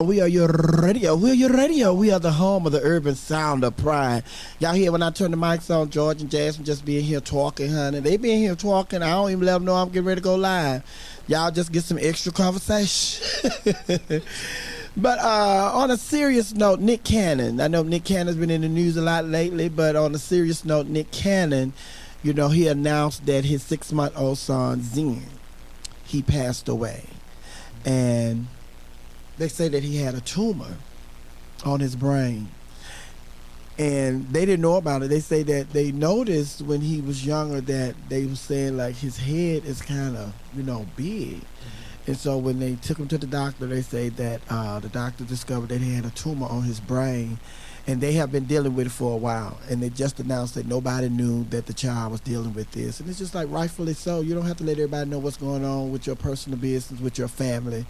We are your radio. We are your radio. We are the home of the urban sound of pride. Y'all hear when I turn the mics on, George and Jasmine just being here talking, honey. They being here talking. I don't even let them know I'm getting ready to go live. Y'all just get some extra conversation. But on a serious note, Nick Cannon. I know Nick Cannon's been in the news a lot lately, but on a serious note, Nick Cannon, you know, he announced that his 6-month-old son, Zen, he passed away. And they say that he had a tumor on his brain. And they didn't know about it. They say that they noticed when he was younger that they were saying like his head is kind of, you know, big. And so when they took him to the doctor, they say that the doctor discovered that he had a tumor on his brain. And they have been dealing with it for a while. And they just announced that nobody knew that the child was dealing with this. And it's just like rightfully so. You don't have to let everybody know what's going on with your personal business, with your family.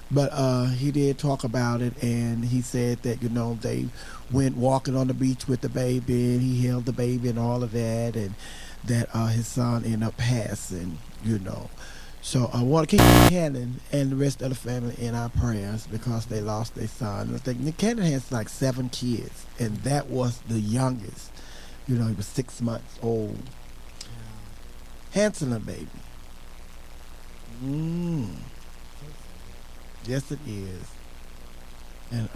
But he did talk about it, and he said that, you know, they went walking on the beach with the baby, and he held the baby and all of that, and that his son ended up passing, you know. So I want to keep Nick Cannon and the rest of the family in our prayers because they lost their son. I think Nick Cannon has like 7 kids, and that was the youngest. You know, he was 6 months old. Handsome baby. Yes, it is. And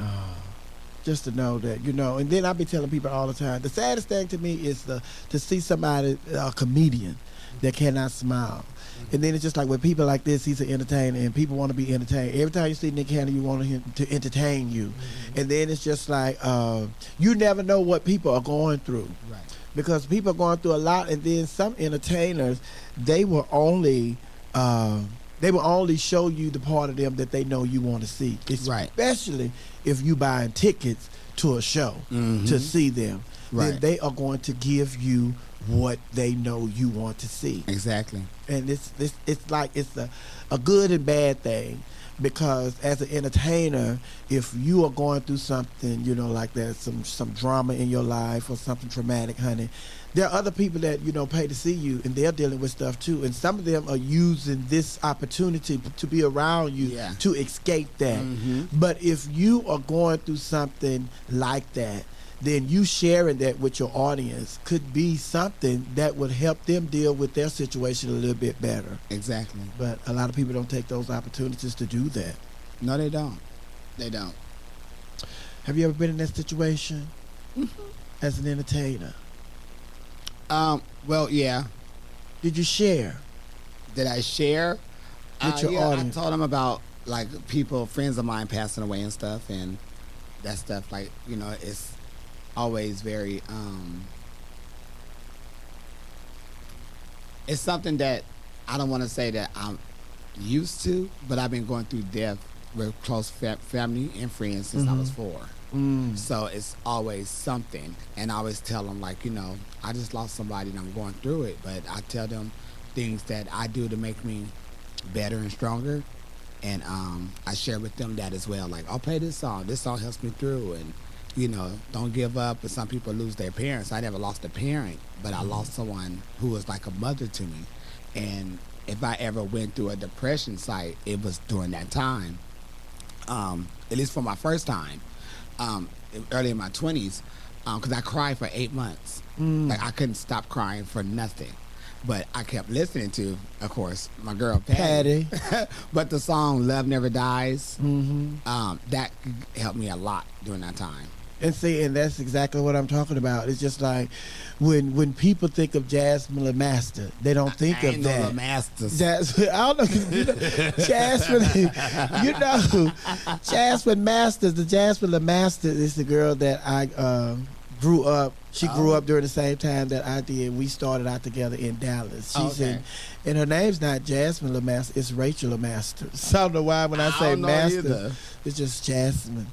just to know that, you know, and then I be telling people all the time, the saddest thing to me is to see somebody, a comedian, that cannot smile. And then it's just like with people like this, he's an entertainer, and people want to be entertained. Every time you see Nick Cannon, you want him to entertain you. And then it's just like, you never know what people are going through. Right. Because people are going through a lot, and then some entertainers, they will only show you the part of them that they know you want to see. Especially if you buying tickets to a show to see them. Then they are going to give you what they know you want to see. Exactly. And it's like it's a good and bad thing. Because as an entertainer, if you are going through something, you know, like that, some drama in your life or something traumatic, honey, there are other people that, you know, pay to see you, and they're dealing with stuff too. And some of them are using this opportunity to be around you to escape that. But if you are going through something like that, then you sharing that with your audience could be something that would help them deal with their situation a little bit better. Exactly. But a lot of people don't take those opportunities to do that. No, they don't. They don't. Have you ever been in that situation as an entertainer? Well, yeah. Did you share? Did I share? With your audience? I told them about, like, people, friends of mine passing away and stuff, and that stuff, like, you know, it's always very it's something that I don't want to say that I'm used to, but I've been going through death with close family and friends since I was 4. So it's always something, and I always tell them, like, you know, I just lost somebody and I'm going through it, but I tell them things that I do to make me better and stronger, and I share with them that as well, like, I'll play this song helps me through, and you know, don't give up. But some people lose their parents. I never lost a parent, but I lost someone who was like a mother to me. And if I ever went through a depression site, it was during that time. At least for my first time, early in my 20s, because I cried for 8 months. Like, I couldn't stop crying for nothing. But I kept listening to, of course, my girl Patty. But the song "Love Never Dies," that helped me a lot during that time. And see, and that's exactly what I'm talking about. It's just like when people think of Jasmine Master, they don't think of that. Jasmine, I don't know. You know, Jasmine, you know, Jasmine Masters. The Jasmine Master is the girl that I grew up. She grew up during the same time that I did. We started out together in Dallas. She's and her name's not Jasmine LeMaster, it's Rachel LeMaster. So I don't know why when I say Master, it's just Jasmine.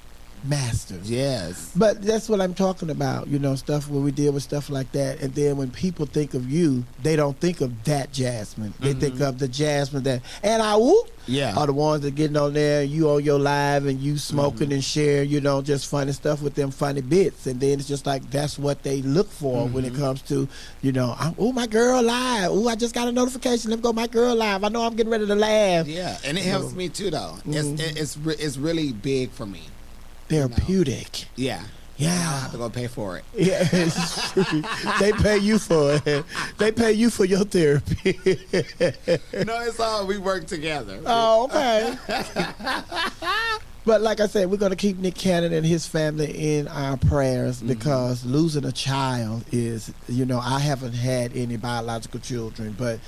Masters. Yes. But that's what I'm talking about, stuff where we deal with stuff like that. And then when people think of you, they don't think of that Jasmine. They think of the Jasmine that, and I whoop, are the ones that getting on there, you on your live and you smoking and share, just funny stuff with them funny bits. And then it's just like, that's what they look for when it comes to, my girl live. Oh, I just got a notification. Let me go, my girl live. I know I'm getting ready to laugh. Yeah, and it helps me too, though. It's really big for me. Therapeutic. Yeah. Yeah. I don't have to go pay for it. Yeah. They pay you for it. They pay you for your therapy. No, it's all we work together. Oh, okay. But like I said, we're going to keep Nick Cannon and his family in our prayers because losing a child is, I haven't had any biological children, but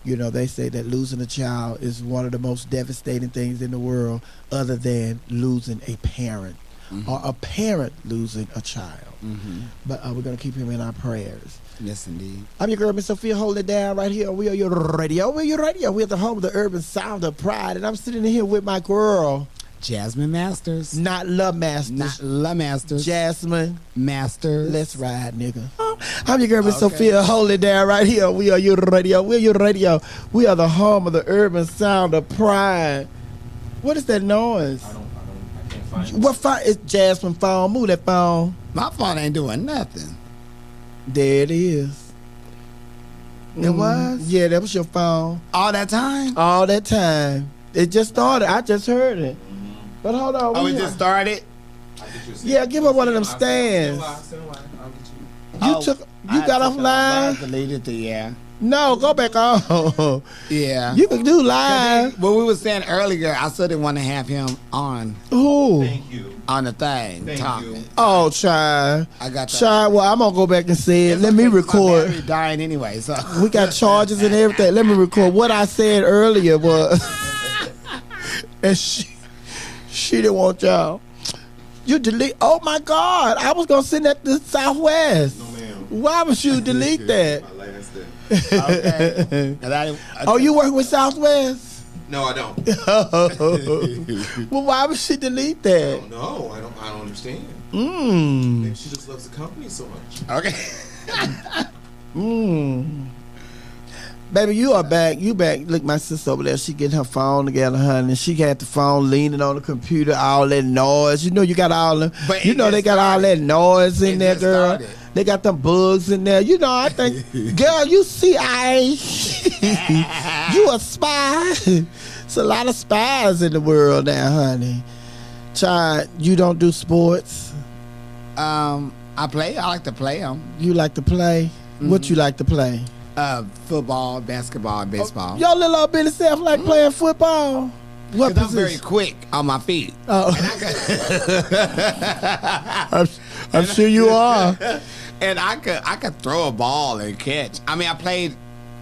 they say that losing a child is one of the most devastating things in the world other than losing a parent or a parent losing a child. But we're going to keep him in our prayers. Yes, indeed. I'm your girl, Miss Sophia, holding it down right here on WERUradio. WERUradio. We're at the home of the urban sound of pride, and I'm sitting here with my girl, Jasmine Masters. Not Love Masters. Not Love Masters. Jasmine Masters. Let's ride, nigga. I'm your girl, Miss Sophia, holding it down right here. We are WERUradio. WERUradio. We are the home of the urban sound of pride. What is that noise? I can't find it. What phone? It's Jasmine phone. Move that phone. My phone ain't doing nothing. There it is. It was? Yeah, that was your phone. All that time? All that time. It just started. I just heard it. But hold on. Oh, it just started? Yeah, give her one of them stands. You got offline? Deleted the, yeah. No, go back on. Yeah. You can do live. What we were saying earlier, I still didn't want to have him on. Who? Thank you. On the thing. Thank talking. you. Oh, child. I got that. Child, well, I'm going to go back and say it. It's Let me okay, record. my battery dying anyway, so. We got charges and everything. Let me record. What I said earlier was, and she didn't want y'all. You delete. Oh my God! I was gonna send that to Southwest. No, ma'am. Why would you delete that? My last day. Okay. And Oh, you work with Southwest? No, I don't. Well, why would she delete I that? don't know. I don't understand. Maybe she just loves the company so much. Okay. Baby, you are back. You back. Look, my sister over there, she getting her phone together, honey. She got the phone leaning on the computer, all that noise. You got all the, But they got all that noise in there, girl. Started. They got them bugs in there. I think, girl, you see, you a spy. It's a lot of spies in the world now, honey. Child, you don't do sports? I play. I like to play them. You like to play? What you like to play? Football, basketball, baseball. Your little old bitty self like playing football? What Because I'm position? very quick on my feet. Oh. I'm sure you are. And I could throw a ball and catch. I mean, I played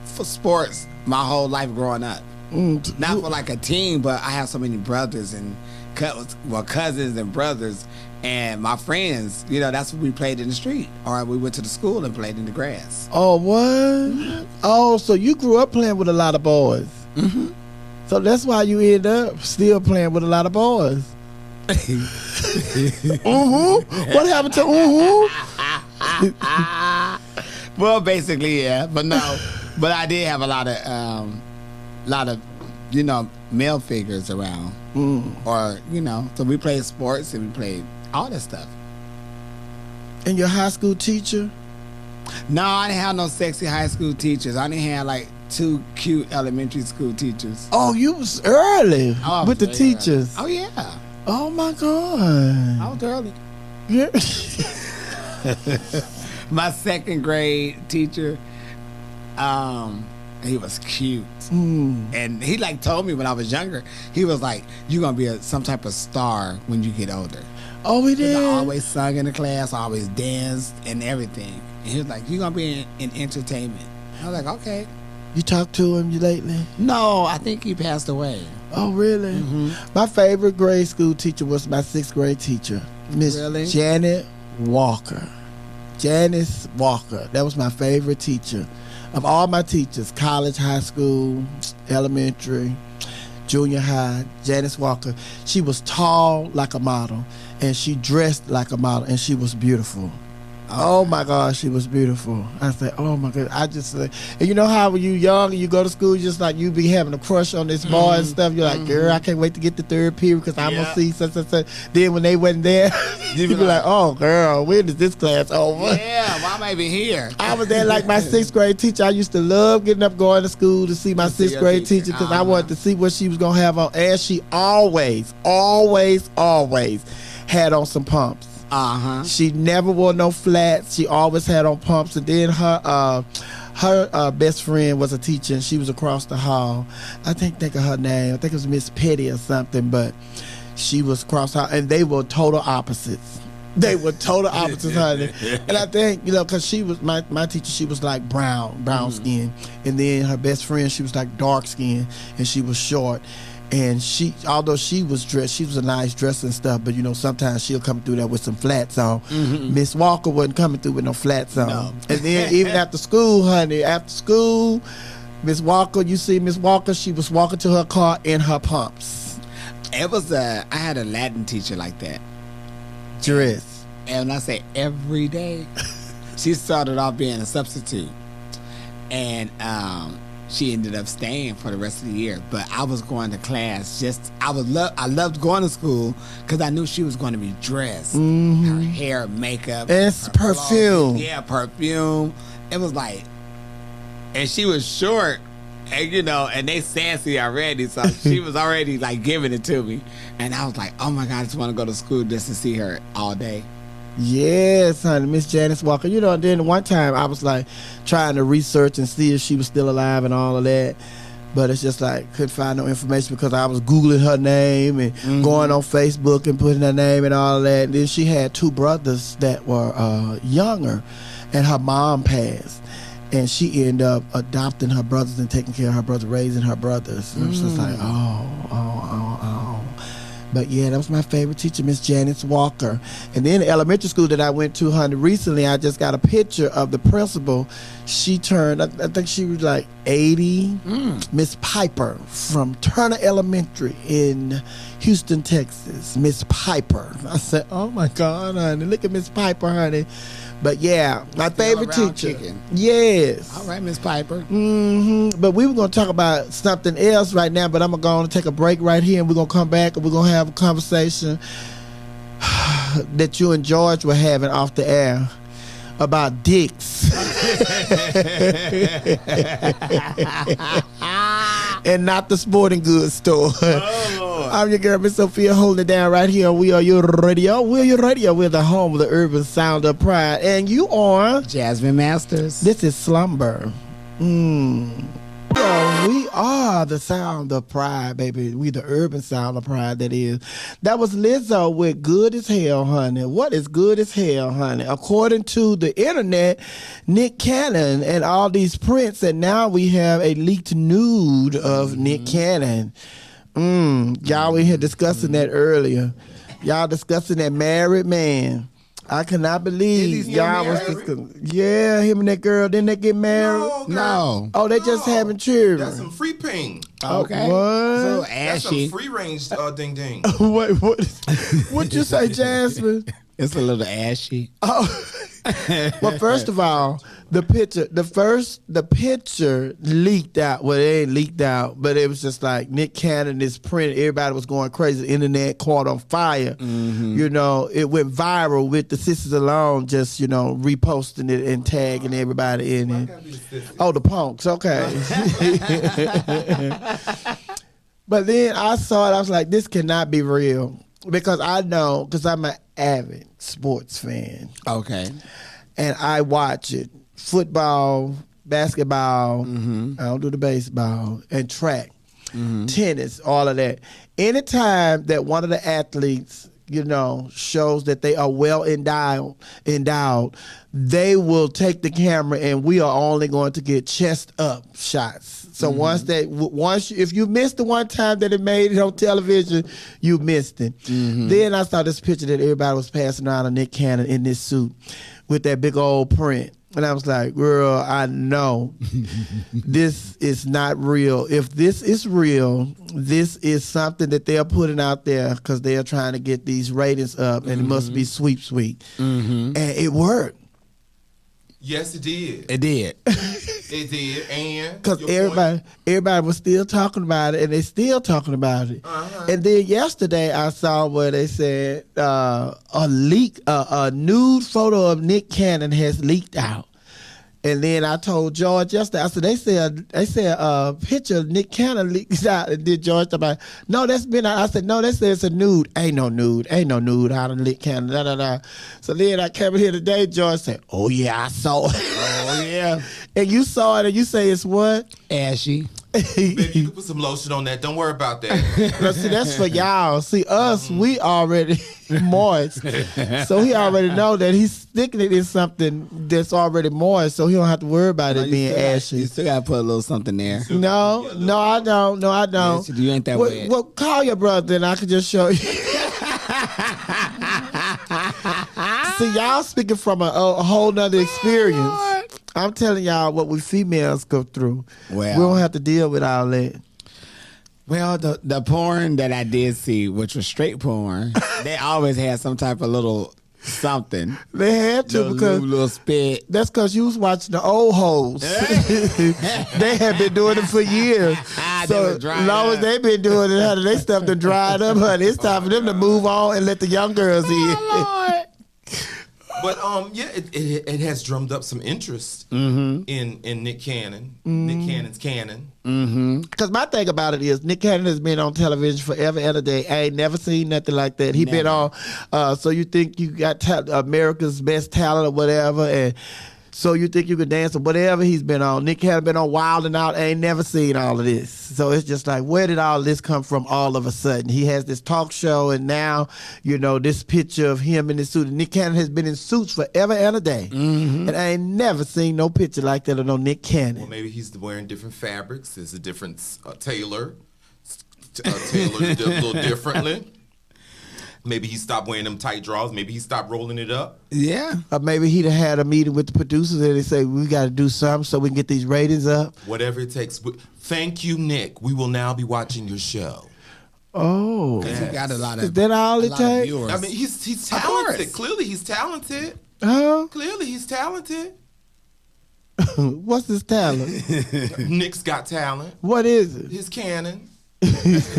for sports my whole life growing up. Not for like a team, but I have so many brothers and cousins and brothers. And my friends, that's what we played in the street. Or we went to the school and played in the grass. Oh, what? Oh, so you grew up playing with a lot of boys. So that's why you end up still playing with a lot of boys. What happened to Well, basically, yeah. But no. But I did have a lot of male figures around. Or, so we played sports and we played all that stuff. And your high school teacher? No, I didn't have no sexy high school teachers. I didn't have like 2 cute elementary school teachers. Oh, you was early I was with the very teachers. early. Oh, yeah. Oh, my God. I was early. Yeah. My 2nd grade teacher, he was cute. And he told me when I was younger, he was like, you're going to be some type of star when you get older. Oh, he did? I always sung in the class, always danced and everything. And he was like, you're going to be in entertainment. I was like, okay. You talked to him lately? No, I think he passed away. Oh, really? My favorite grade school teacher was my 6th grade teacher, Miss Janet Walker. Janice Walker. That was my favorite teacher. Of all my teachers, college, high school, elementary, junior high, Janice Walker. She was tall like a model, and she dressed like a model, and she was beautiful. Oh my God, she was beautiful. I said, oh my God. I just and you know how when you young and you go to school, just like you be having a crush on this boy and stuff. You're like, girl, I can't wait to get the third period because I'm gonna see such. Then when they wasn't there, you be like, oh girl, when is this class over? Yeah, why am I even here? I was there like my sixth grade teacher. I used to love getting up going to school to see my sixth grade teacher because I wanted to see what she was gonna have on. And she always had on some pumps. She never wore no flats. She always had on pumps. And then her best friend was a teacher, and she was across the hall. I think of her name. I think it was Miss Petty or something, but she was across the hall, and they were total opposites. They were total opposites, honey. And I think, because she was my teacher, she was like brown skin. And then her best friend, she was like dark skin, and she was short. And although she was dressed, she was a nice dress and stuff, but sometimes she'll come through there with some flats on. Miss Walker wasn't coming through with no flats on. No. And then even after school, Miss Walker, she was walking to her car in her pumps. I had a Latin teacher like that. Dress. And when I say every day, she started off being a substitute. And she ended up staying for the rest of the year, but I was going to class. I loved going to school because I knew she was going to be dressed. Her hair, makeup, it's perfume. Yeah, perfume. It was like, and she was short, and and they sassy already, so she was already like giving it to me, and I was like, oh my God, I just want to go to school just to see her all day. Yes, honey, Miss Janice Walker. And then one time I was like trying to research and see if she was still alive and all of that, but it's just like couldn't find no information because I was Googling her name and going on Facebook and putting her name and all of that. And then she had two brothers that were younger, and her mom passed, and she ended up adopting her brothers and taking care of her brothers, raising her brothers. And I was just like, oh. But yeah, that was my favorite teacher, Miss Janice Walker. And then the elementary school that I went to, honey, recently I just got a picture of the principal. She turned, I think she was like 80. Miss Piper from Turner Elementary in Houston, Texas. Miss Piper. I said, oh my God, honey, look at Miss Piper, honey. But yeah, my favorite teacher. Chicken. Yes. All right, Miss Piper. But we were going to talk about something else right now, but I'm going to go on and take a break right here, and we're going to come back and we're going to have a conversation that you and George were having off the air about dicks. And not the sporting goods store. I'm your girl, Miss Sophia, holding it down right here. We are your radio. We're your radio. We're the home of the urban sound of pride. And you are Jasmine Masters. This is Slumber. Yeah, we are the sound of pride, baby. We the urban sound of pride, that is. That was Lizzo with Good as Hell, honey. What is good as hell, honey? According to the internet, Nick Cannon and all these prints, and now we have a leaked nude of Nick Cannon. Y'all were here discussing that earlier. Y'all discussing that married man. I cannot believe y'all was discussing. Yeah, him and that girl. Didn't they get married? No. Oh, they just having children. That's some free pain. Okay. What? So That's ashy. some free range ding ding. Wait, what'd you say, Jasmine? It's a little ashy. Oh. Well, first of all, the picture leaked out. Well, it ain't leaked out, but it was just like Nick Cannon is printed. Everybody was going crazy. The internet caught on fire. It went viral with the Sisters Alone just, reposting it and tagging everybody in it. Oh, the punks. Okay. But then I saw it. I was like, this cannot be real. Because I'm an avid sports fan. Okay. And I watch it. Football, basketball, I don't do the baseball, and track, tennis, all of that. Anytime that one of the athletes, shows that they are well endowed, they will take the camera and we are only going to get chest up shots. So if you missed the one time that it made it on television, you missed it. Then I saw this picture that everybody was passing around of Nick Cannon in this suit with that big old print. And I was like, girl, I know this is not real. If this is real, this is something that they're putting out there because they're trying to get these ratings up, and it must be sweet. And it worked. Yes, it did. It did. It did. And because everybody was still talking about it, and they still talking about it. And then yesterday I saw where they said a nude photo of Nick Cannon has leaked out. And then I told George yesterday, I said, they said a picture of Nick Cannon leaked out. And then George talked about, no, that's been out. I said, no, they said it's a nude. Ain't no nude out of Nick Cannon. Da, da, da. So then I came in here today, George said, oh, yeah, I saw it. Oh, yeah. And you saw it, and you say it's what? Ashy. Baby, you can put some lotion on that. Don't worry about that. But see, that's for y'all. See, us, we already moist. So he already know that he's sticking it in something that's already moist, so he don't have to worry about it being ashy. You still got to put a little something there. No, I don't. Yes, you ain't that wet. Well, call your brother, and I can just show you. See, y'all speaking from a whole nother experience. I'm telling y'all what we females go through. Well, we don't have to deal with all that. Well, the porn that I did see, which was straight porn, they always had some type of little something. They had to because little spit. That's because you was watching the old hoes. They have been doing it for years. So as long as they've been doing it, honey, they stuff to dried up, honey. It's time for them to move on and let the young girls in. But it has drummed up some interest in Nick Cannon, Nick Cannon's canon. Because my thing about it is Nick Cannon has been on television forever and a day. I ain't never seen nothing like that. He been on. So you think you got America's Best Talent or whatever, and so you think you could dance or whatever he's been on. Nick Cannon been on Wild and Out. I ain't never seen all of this. So it's just like, where did all this come from all of a sudden? He has this talk show, and now, this picture of him in his suit. And Nick Cannon has been in suits forever and a day. And I ain't never seen no picture like that of no Nick Cannon. Well, maybe he's wearing different fabrics. There's a different tailor. Tailored a little differently. Maybe he stopped wearing them tight drawers. Maybe he stopped rolling it up. Yeah. Or maybe he'd have had a meeting with the producers and they say, we got to do something so we can get these ratings up. Whatever it takes. Thank you, Nick. We will now be watching your show. Oh. Because he got a lot of. Is that all it takes? I mean, he's talented. Clearly, he's talented. Huh? Clearly, he's talented. What's his talent? Nick's got talent. What is it? His canon. That's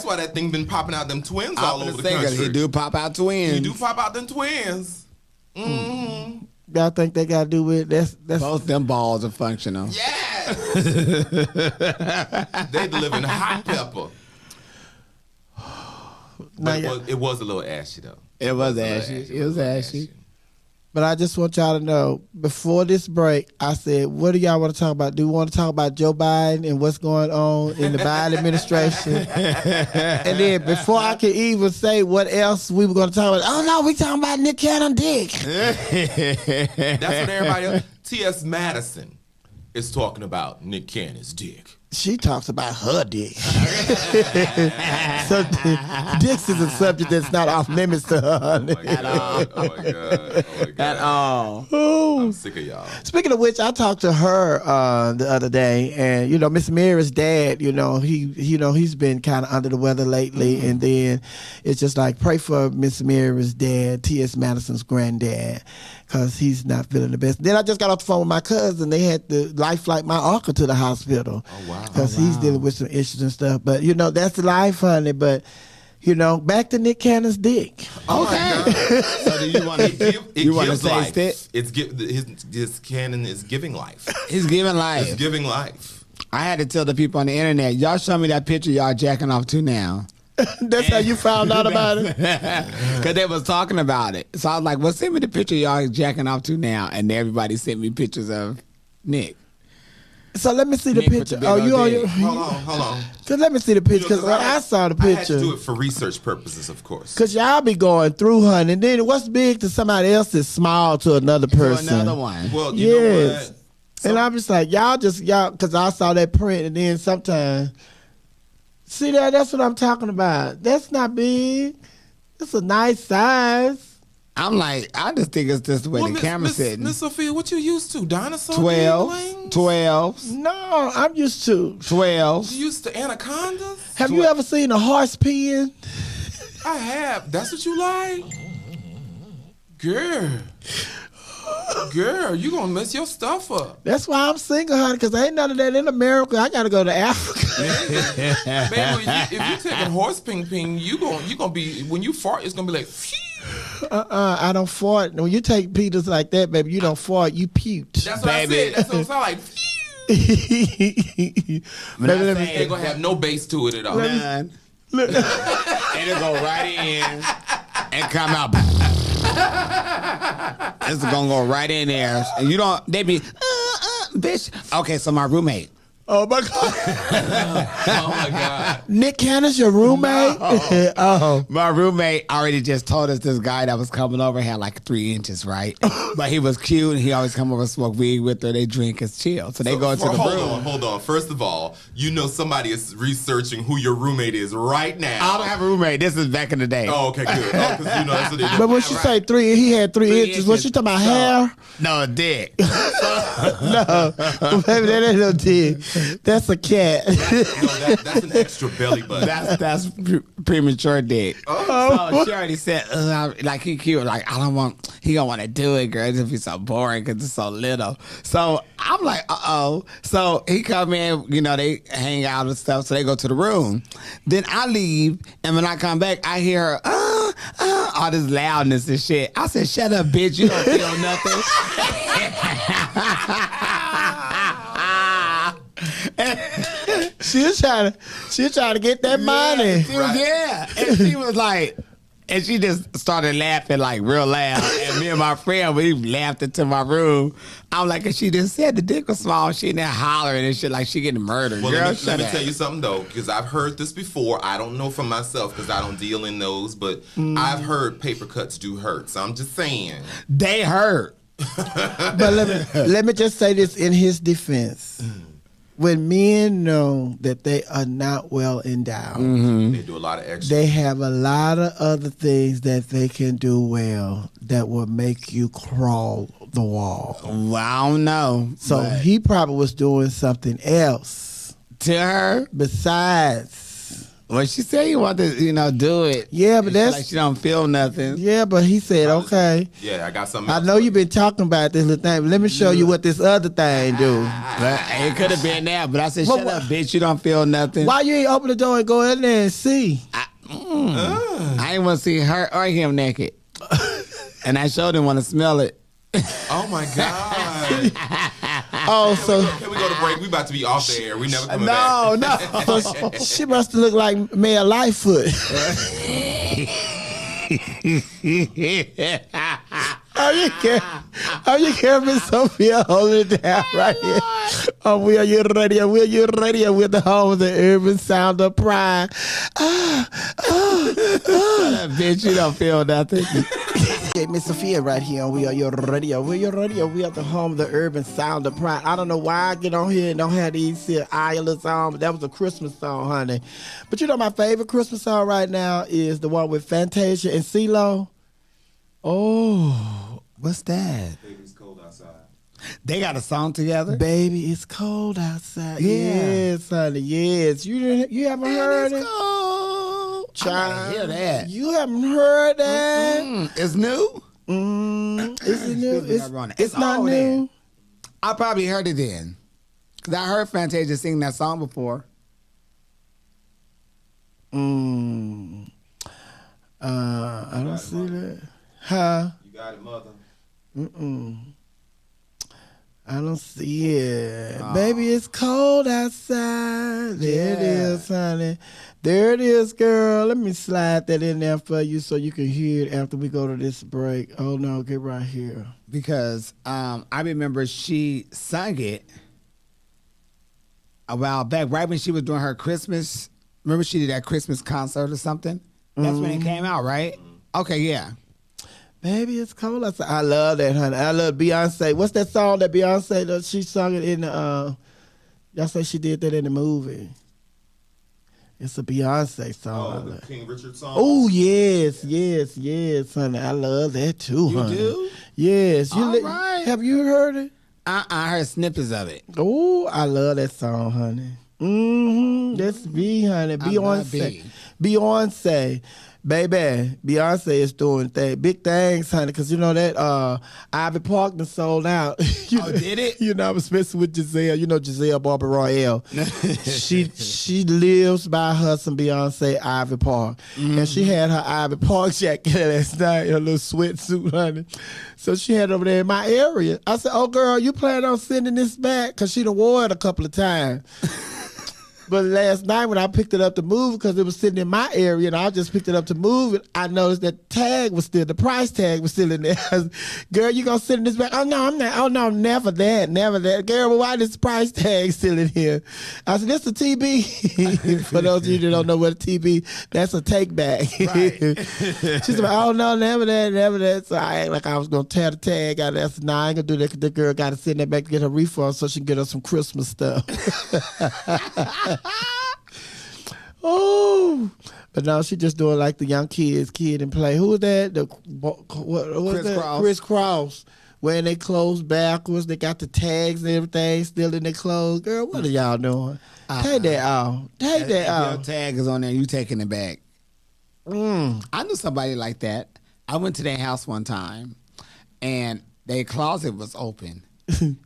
why that thing been popping out them twins all over the country. He do pop out twins. He do pop out them twins. Y'all think they got to do with that's both them balls are functional. Yes. They delivering hot pepper. But it was a little ashy though. It was ashy. It was ashy. But I just want y'all to know, before this break, I said, what do y'all want to talk about? Do you want to talk about Joe Biden and what's going on in the Biden administration? And then before I could even say what else we were going to talk about, oh no, we talking about Nick Cannon dick. That's what everybody else. T.S. Madison is talking about Nick Cannon's dick. She talks about her dick. So dicks is a subject that's not off limits to her. Oh my God. Oh my God. At all. I'm sick of y'all. Speaking of which, I talked to her the other day, and Miss Mary's dad, he's been kind of under the weather lately, and then it's just like pray for Miss Mary's dad, T.S. Madison's granddad, because he's not feeling the best. Then I just got off the phone with my cousin. They had to life flight my uncle to the hospital. Oh wow. Because he's dealing with some issues and stuff. But, that's life, honey. But, back to Nick Cannon's dick. Okay. So do you want to taste it? His Cannon is giving life. He's giving life. It's giving life. I had to tell the people on the internet, y'all show me that picture y'all jacking off to now. That's how you found out about it? Because they was talking about it. So I was like, well, send me the picture y'all jacking off to now. And everybody sent me pictures of Nick. So let me see the picture. Oh, you on your... Hold on. So let me see the picture, because I saw the picture. I had to do it for research purposes, of course. Because y'all be going through, honey, and then what's big to somebody else is small to another person. To another one. Well, you know what? And I'm just like, y'all, because I saw that print, and then sometimes... See that's what I'm talking about. That's not big. It's a nice size. I'm like, I just think it's just the way the camera's sitting. Miss Sophia, what you used to? Dinosaur 12s. No, I'm used to 12s. You used to anacondas? Have you ever seen a horse peeing? I have. That's what you like? Girl, you gonna mess your stuff up. That's why I'm single, honey, because ain't none of that in America. I gotta go to Africa. Baby, if you taking horse ping, you gonna be, when you fart, it's gonna be like, phew. I don't fart. When you take Peters like that, baby, you don't fart, you pute. That's what I said. That's what I'm saying, like, phew. Baby, Ain't gonna have no bass to it at all. None. And it'll go right in and come out. It's gonna go right in there. And you don't, they be, bitch. Okay, so my roommate. Oh my God. Oh my God. Nick Cannon's your roommate? No. Oh. My roommate already just told us this guy that was coming over had like 3 inches, right? But he was cute and he always come over and smoke weed with her. They drink and chill. So they go into the room. Hold on. First of all, you know somebody is researching who your roommate is right now. I don't have a roommate. This is back in the day. Oh, okay, good. Oh, 'cause you know that's what they do. But when she say 3, he had 3 inches. What she talking about, hair? No, dick. No. Baby, that ain't no dick. That's a cat. That's an extra belly button. That's premature dick. Oh. So she already said, like he cute, like he don't want to do it, girl. It's gonna be so boring because it's so little. So I'm like, So he come in, you know, they hang out and stuff. So they go to the room. Then I leave, and when I come back, I hear her, all this loudness and shit. I said, shut up, bitch. You don't feel nothing. She was trying to get that money. Yeah. And she was like, and she just started laughing like real loud. And me and my friend, we laughed into my room. I'm like, and she just said the dick was small. She in there hollering and shit like she getting murdered. Well, girl, let me tell you something though, because I've heard this before. I don't know for myself because I don't deal in those, but I've heard paper cuts do hurt. So I'm just saying. They hurt. But let me just say this in his defense. When men know that they are not well endowed, They do a lot of extra. they have a lot of other things that they can do well that will make you crawl the wall. Well, I don't know. So but he probably was doing something else to her, besides. well, she said you want to, do it. Yeah, but It's that's like she don't feel nothing. yeah. But he said, okay. Yeah, I got something I else. know you've been talking about this little thing, but let me show you what this other thing do. But it could have been that, but I said, Well, shut up, bitch. You don't feel nothing. Why you ain't open the door and go in there and see? I ain't want to see her or him naked. And I sure didn't want to smell it. Oh my God. Oh, so Can we go to break? We about to be off the air. We never coming back. No. so she must look like Mayor Lightfoot. How you care, Miss Sophia holding it down right here? Oh, we are your radio. We're your radio. We're the home of the urban sound of pride. Bitch, you don't feel nothing. Hey, Miss Sophia right here on We Are Your Radio. We're your radio. We are the home of the urban sound of pride. I don't know why I get on here and don't have these here Islands on, but that was a Christmas song, honey. But you know my favorite Christmas song right now is the one with Fantasia and CeeLo. Oh, What's that? Baby's cold outside. They got a song together? baby, it's cold outside. Yeah. Yes, honey. Yes. You haven't heard it? Cold. I Child, gotta hear that. You haven't heard that? It's new? Is it new? Excuse me, It's not old new. then. I probably heard it then. Because I heard Fantasia sing that song before. I don't see that. Huh? You got it, mother. I don't see it. Baby, it's cold outside. There it is, honey. There it is, girl. Let me slide that in there for you so you can hear it after we go to this break. Oh, no, get right here. Because I remember she sung it a while back, right when she was doing her Christmas. Remember she did that Christmas concert or something? That's when it came out, right? Okay, yeah. Baby, it's cold outside. I love that, honey. I love Beyonce. What's that song that Beyonce, she sung it in the, y'all say she did that in the movie. It's a Beyonce Oh, song. the King Richard song. Oh yes, honey. I love that too, honey. You do? Yes. All right. Have you heard it? I heard snippets of it. Oh, I love that song, honey. That's B, honey. Beyonce. Beyonce. Baby, Beyonce is doing big things, honey, because you know that Ivy Park done sold out. Did it? You know, I was messing with Giselle. You know Giselle Barbara Royale. she lives by her some Beyonce Ivy Park. And she had her Ivy Park jacket last night, her little sweatsuit, honey. So she had it over there in my area. I said, oh, girl, you plan on sending this back? Because she done wore it a couple of times. But last night when I picked it up to move, because it was sitting in my area, and I just picked it up to move it, I noticed that the price tag was still in there. Girl, you gonna send this back? Oh no, I'm not. Oh no, never that. Girl, well, why this price tag still in here? I said, this a TB. For those of you that don't know what a TB, that's a take back. Right. She said, oh no, never that. So I act like I was gonna tear the tag out. I said, nah, I ain't gonna do that, because the girl gotta send that back to get her refund so she can get her some Christmas stuff. Oh, but no, she just doing like the young kid and play. Who was that? Chris Cross. Wearing their clothes backwards. They got the tags and everything still in their clothes. Girl, what are y'all doing? Take that out. Take that out. Your tag is on there. You taking it back. I knew somebody like that. I went to their house one time, and their closet was open,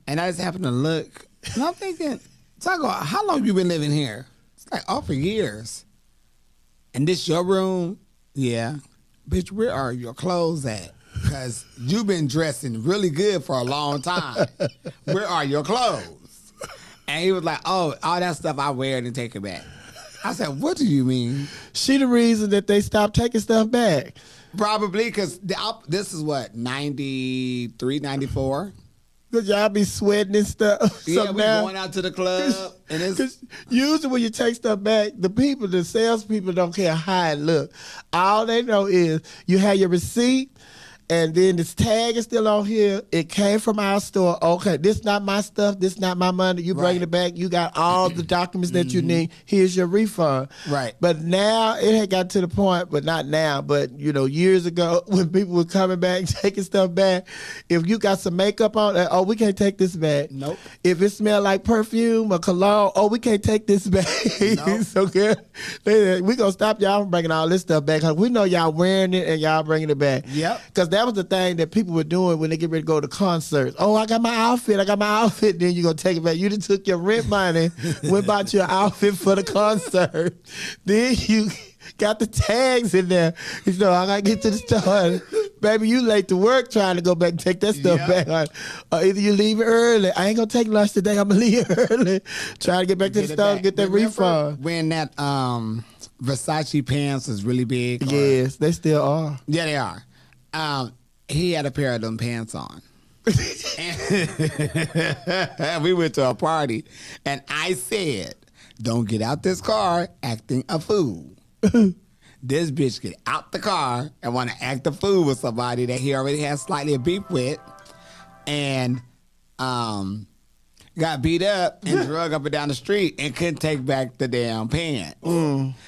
and I just happened to look, and I'm thinking, talk about how long you been living here? It's like, for years. And this your room? Yeah. Bitch, where are your clothes at? Because you've been dressing really good for a long time. Where are your clothes? And he was like, oh, all that stuff I wear and take it back. I said, what do you mean? She the reason that they stopped taking stuff back. Probably because this is what, 93, 94? Because y'all be sweating and stuff. Yeah, so we now, going out to the club. And it's usually when you take stuff back, the salespeople don't care how it look. All they know is you have your receipt, and then this tag is still on here. It came from our store. Okay, this not my stuff. This not my money. You bring it back. You got all the documents that you need. Here's your refund. Right. But now it had got to the point, but not now, but years ago when people were coming back, taking stuff back, if you got some makeup on, oh, we can't take this back. Nope. If it smell like perfume or cologne, oh, we can't take this back. Nope. So good. We gonna stop y'all from bringing all this stuff back, because we know y'all wearing it and y'all bringing it back. Yep. Because that was the thing that people were doing when they get ready to go to concerts. Oh, I got my outfit. Then you gonna take it back. You just took your rent money, went bought your outfit for the concert. Then you got the tags in there. I gotta get to the store. Baby, you late to work trying to go back and take that stuff back. Or either you leave it early. I ain't gonna take lunch today. I'm gonna leave early. Try to get back to the store and get that refund. When that Versace pants was really big? Yes, they still are. Yeah, they are. He had a pair of them pants on. And we went to a party, and I said, don't get out this car acting a fool. This bitch get out the car and want to act a fool with somebody that he already has slightly a beef with, and got beat up and drug up and down the street and couldn't take back the damn pants.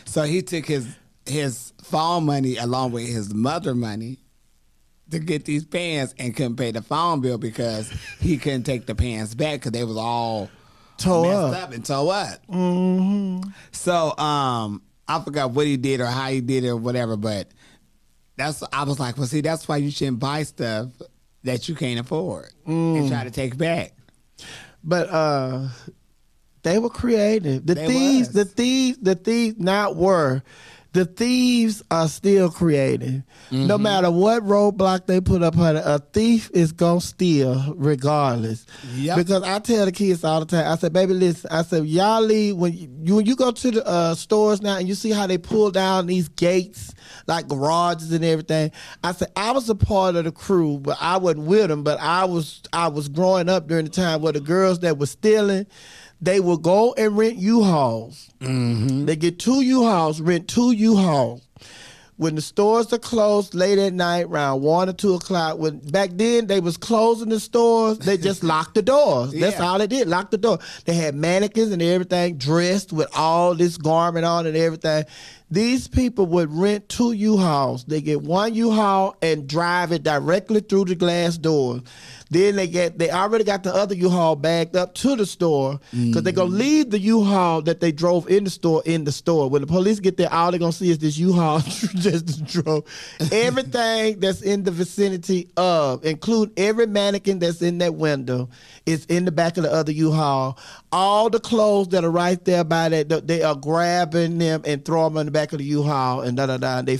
So he took his phone money along with his mother money to get these pants, and couldn't pay the phone bill because he couldn't take the pants back because they was all messed up and tore up. So I forgot what he did or how he did it or whatever, but I was like, well, see, that's why you shouldn't buy stuff that you can't afford and try to take back. But they were creative. The thieves are still creative. No matter what roadblock they put up, honey, a thief is gonna steal regardless. Yep. Because I tell the kids all the time, I said, baby, listen, I said, y'all leave, when you go to the stores now and you see how they pull down these gates, like garages and everything. I said, I was a part of the crew, but I wasn't with them, but I was growing up during the time where the girls that were stealing, they would go and rent U-Hauls. They get 2 U-Hauls, rent 2 U-Hauls, when the stores are closed late at night, around 1 or 2 o'clock, when back then they was closing the stores, they just locked the doors. That's all they did, lock the door. They had mannequins and everything dressed with all this garment on and everything. These people would rent 2 U-Hauls. They get 1 U-Haul and drive it directly through the glass doors. Then they already got the other U-Haul backed up to the store because they're going to leave the U-Haul that they drove in the store in the store. When the police get there, all they're going to see is this U-Haul just drove. Everything that's in the vicinity of, include every mannequin that's in that window, is in the back of the other U-Haul. All the clothes that are right there by that, they are grabbing them and throw them in the back of the U-Haul and da-da-da. They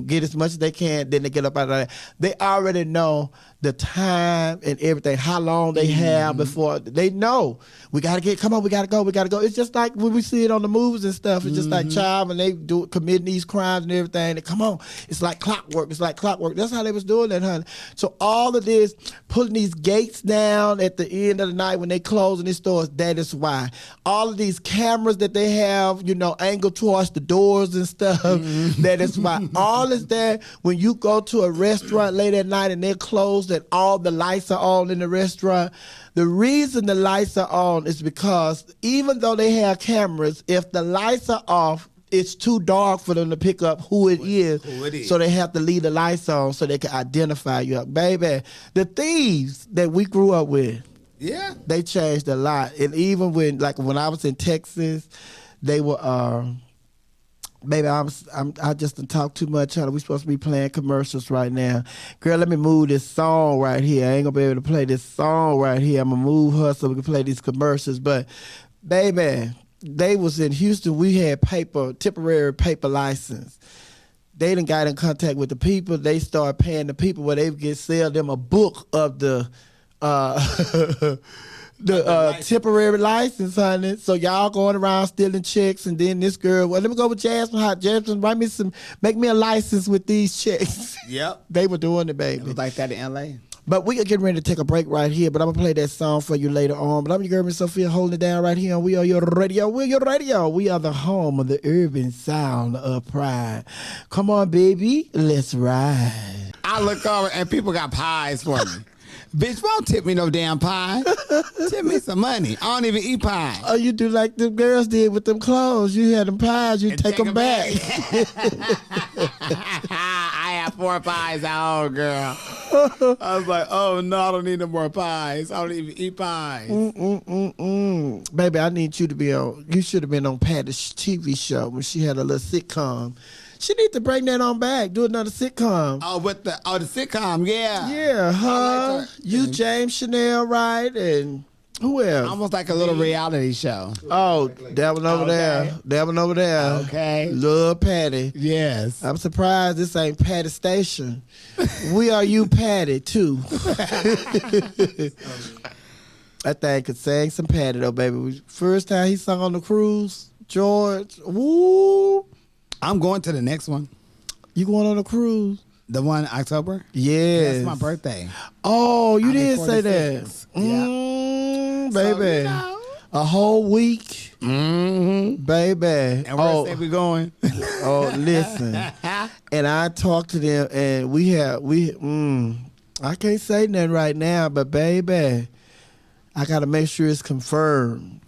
get as much as they can, then they get up out of that. They already know the time and everything, how long they have before they know. We got to we got to go. It's just like when we see it on the movies and stuff. It's just like child when they committing these crimes and everything. They come on. It's like clockwork. That's how they was doing that, honey. So all of this, putting these gates down at the end of the night when they closing these stores, that is why. All of these cameras that they have, angled towards the doors and stuff, that is why. All is that when you go to a restaurant late at night and they're closed and all the lights are on in the restaurant. The reason the lights are on is because even though they have cameras, if the lights are off, it's too dark for them to pick up who it is. So they have to leave the lights on so they can identify you. Baby, the thieves that we grew up with, they changed a lot. And even when I was in Texas, they were... Baby, I just done talk too much, honey. We supposed to be playing commercials right now. Girl, let me move this song right here. I ain't gonna be able to play this song right here. I'm gonna move her so we can play these commercials. But, baby, they was in Houston. We had temporary paper license. They done got in contact with the people. They started paying the people where they could sell them a book of the temporary license, honey. So y'all going around stealing checks, and then this girl, well, let me go with Jasmine. Jasmine, make me a license with these checks. Yep. They were doing it, baby. It was like that in L.A. But we are getting ready to take a break right here, but I'm going to play that song for you later on. But I'm your girl, Miss Sophia, holding it down right here on WERUradio. WERUradio. We are the home of the urban sound of pride. Come on, baby. Let's ride. I look over and people got pies for me. Bitch, won't tip me no damn pie. Tip me some money. I don't even eat pie. Oh, you do like them girls did with them clothes. You had them pies, you take them back. I have 4 pies at home, girl. I was like, oh, no, I don't need no more pies. I don't even eat pies. Baby, I need you to be on. You should have been on Patty's TV show when she had a little sitcom. She need to bring that on back. Do another sitcom. Oh, the sitcom, yeah. Yeah, her, you, James Chanel, right, and who else? Almost like a little reality show. Oh, that one over there. That one over there. Okay. Love Patty. Yes. I'm surprised this ain't Patty Station. We are you, Patty, too. That thing could sing some Patty, though, baby. First time he sung on the cruise, George, woo. I'm going to the next one. You going on a cruise? The one October? Yes. That's my birthday. Oh, you did say that. Yeah. Baby. So, a whole week. Baby. And where say we going? Oh, listen. And I talked to them, and I can't say nothing right now, but baby, I got to make sure it's confirmed.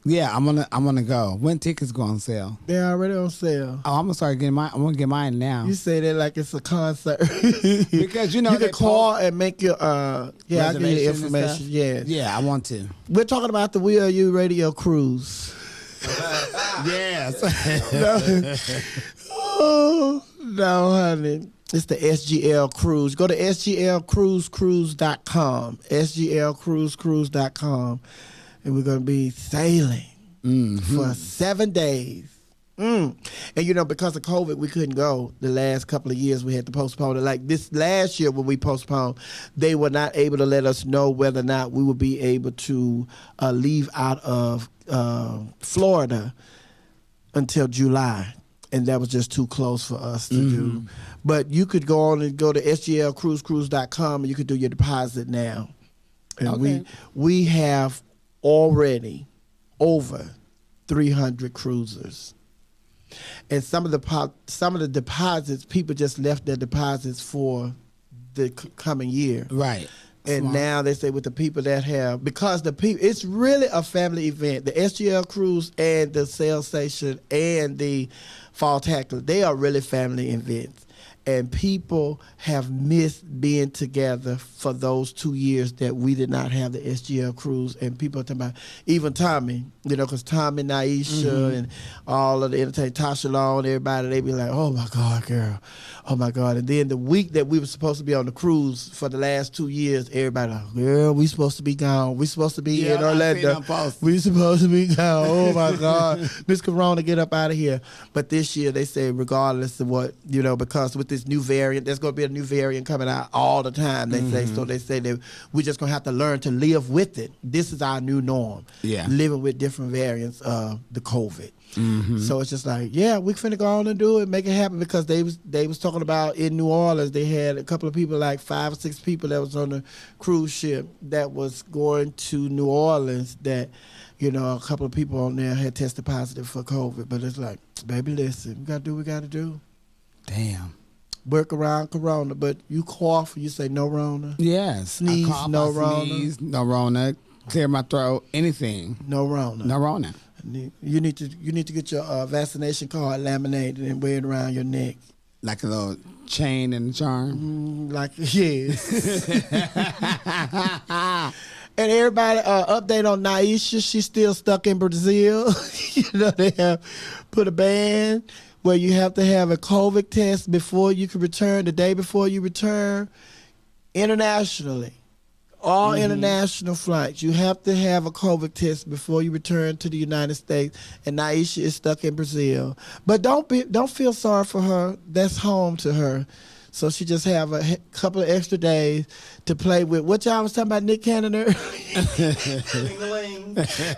Yeah, I'm gonna go. When tickets go on sale? They're already on sale. Oh, I'm gonna start getting mine. I'm gonna get mine now. You say that like it's a concert. Because you can call and make your I'll give you the information. Yeah, I want to. We're talking about the WERUradio cruise. Yes. No, honey. It's the Sgl Cruise. Go to sglcruise.com. sglcruise.com. And we're going to be sailing for 7 days. And, because of COVID, we couldn't go. The last couple of years, we had to postpone it. Like this last year when we postponed, they were not able to let us know whether or not we would be able to leave out of Florida until July. And that was just too close for us to do. But you could go on and go to sglcruise.com and you could do your deposit now. And we have already over 300 cruisers. And some of the deposits, people just left their deposits for the coming year. Right. And now they say with the people that have, because the people, it's really a family event. The Sgl Cruise and the Sail Station and the Fall Tackle, they are really family events. And people have missed being together for those 2 years that we did not have the Sgl Cruise. And people are talking about, even Tommy, because Tommy, Naisha, and all of the entertainers, Tasha Long, everybody, they be like, oh my God, girl, oh my God. And then the week that we were supposed to be on the cruise for the last 2 years, everybody like, girl, we supposed to be gone. We supposed to be in Orlando. We supposed to be gone. Oh my God. Miss Corona, get up out of here. But this year they say regardless of what, because with this new variant, there's going to be a new variant coming out all the time, they say. So they say that we're just going to have to learn to live with it. This is our new norm. Yeah. Living with different variants of the COVID. So it's just like, yeah, we finna go on and do it, make it happen, because they was talking about in New Orleans, they had a couple of people, like 5 or 6 people that was on the cruise ship that was going to New Orleans that, a couple of people on there had tested positive for COVID. But it's like, baby, listen, we got to do what we got to do. Damn. Work around Corona, but you cough, you say no Rona. Yes. Sneeze, cough, no Rona. Sneeze, no Rona. Clear my throat, anything. No Rona. No Rona. You need to get your vaccination card laminated and wear it around your neck. Like a little chain and charm? Yes. And everybody, update on Naisha. She's still stuck in Brazil. They have put a ban where you have to have a COVID test before you can return, the day before you return, internationally. All international flights, you have to have a COVID test before you return to the United States. And Naisha is stuck in Brazil. But don't feel sorry for her. That's home to her. So she just have a couple of extra days to play with. What y'all was talking about, Nick Cannon?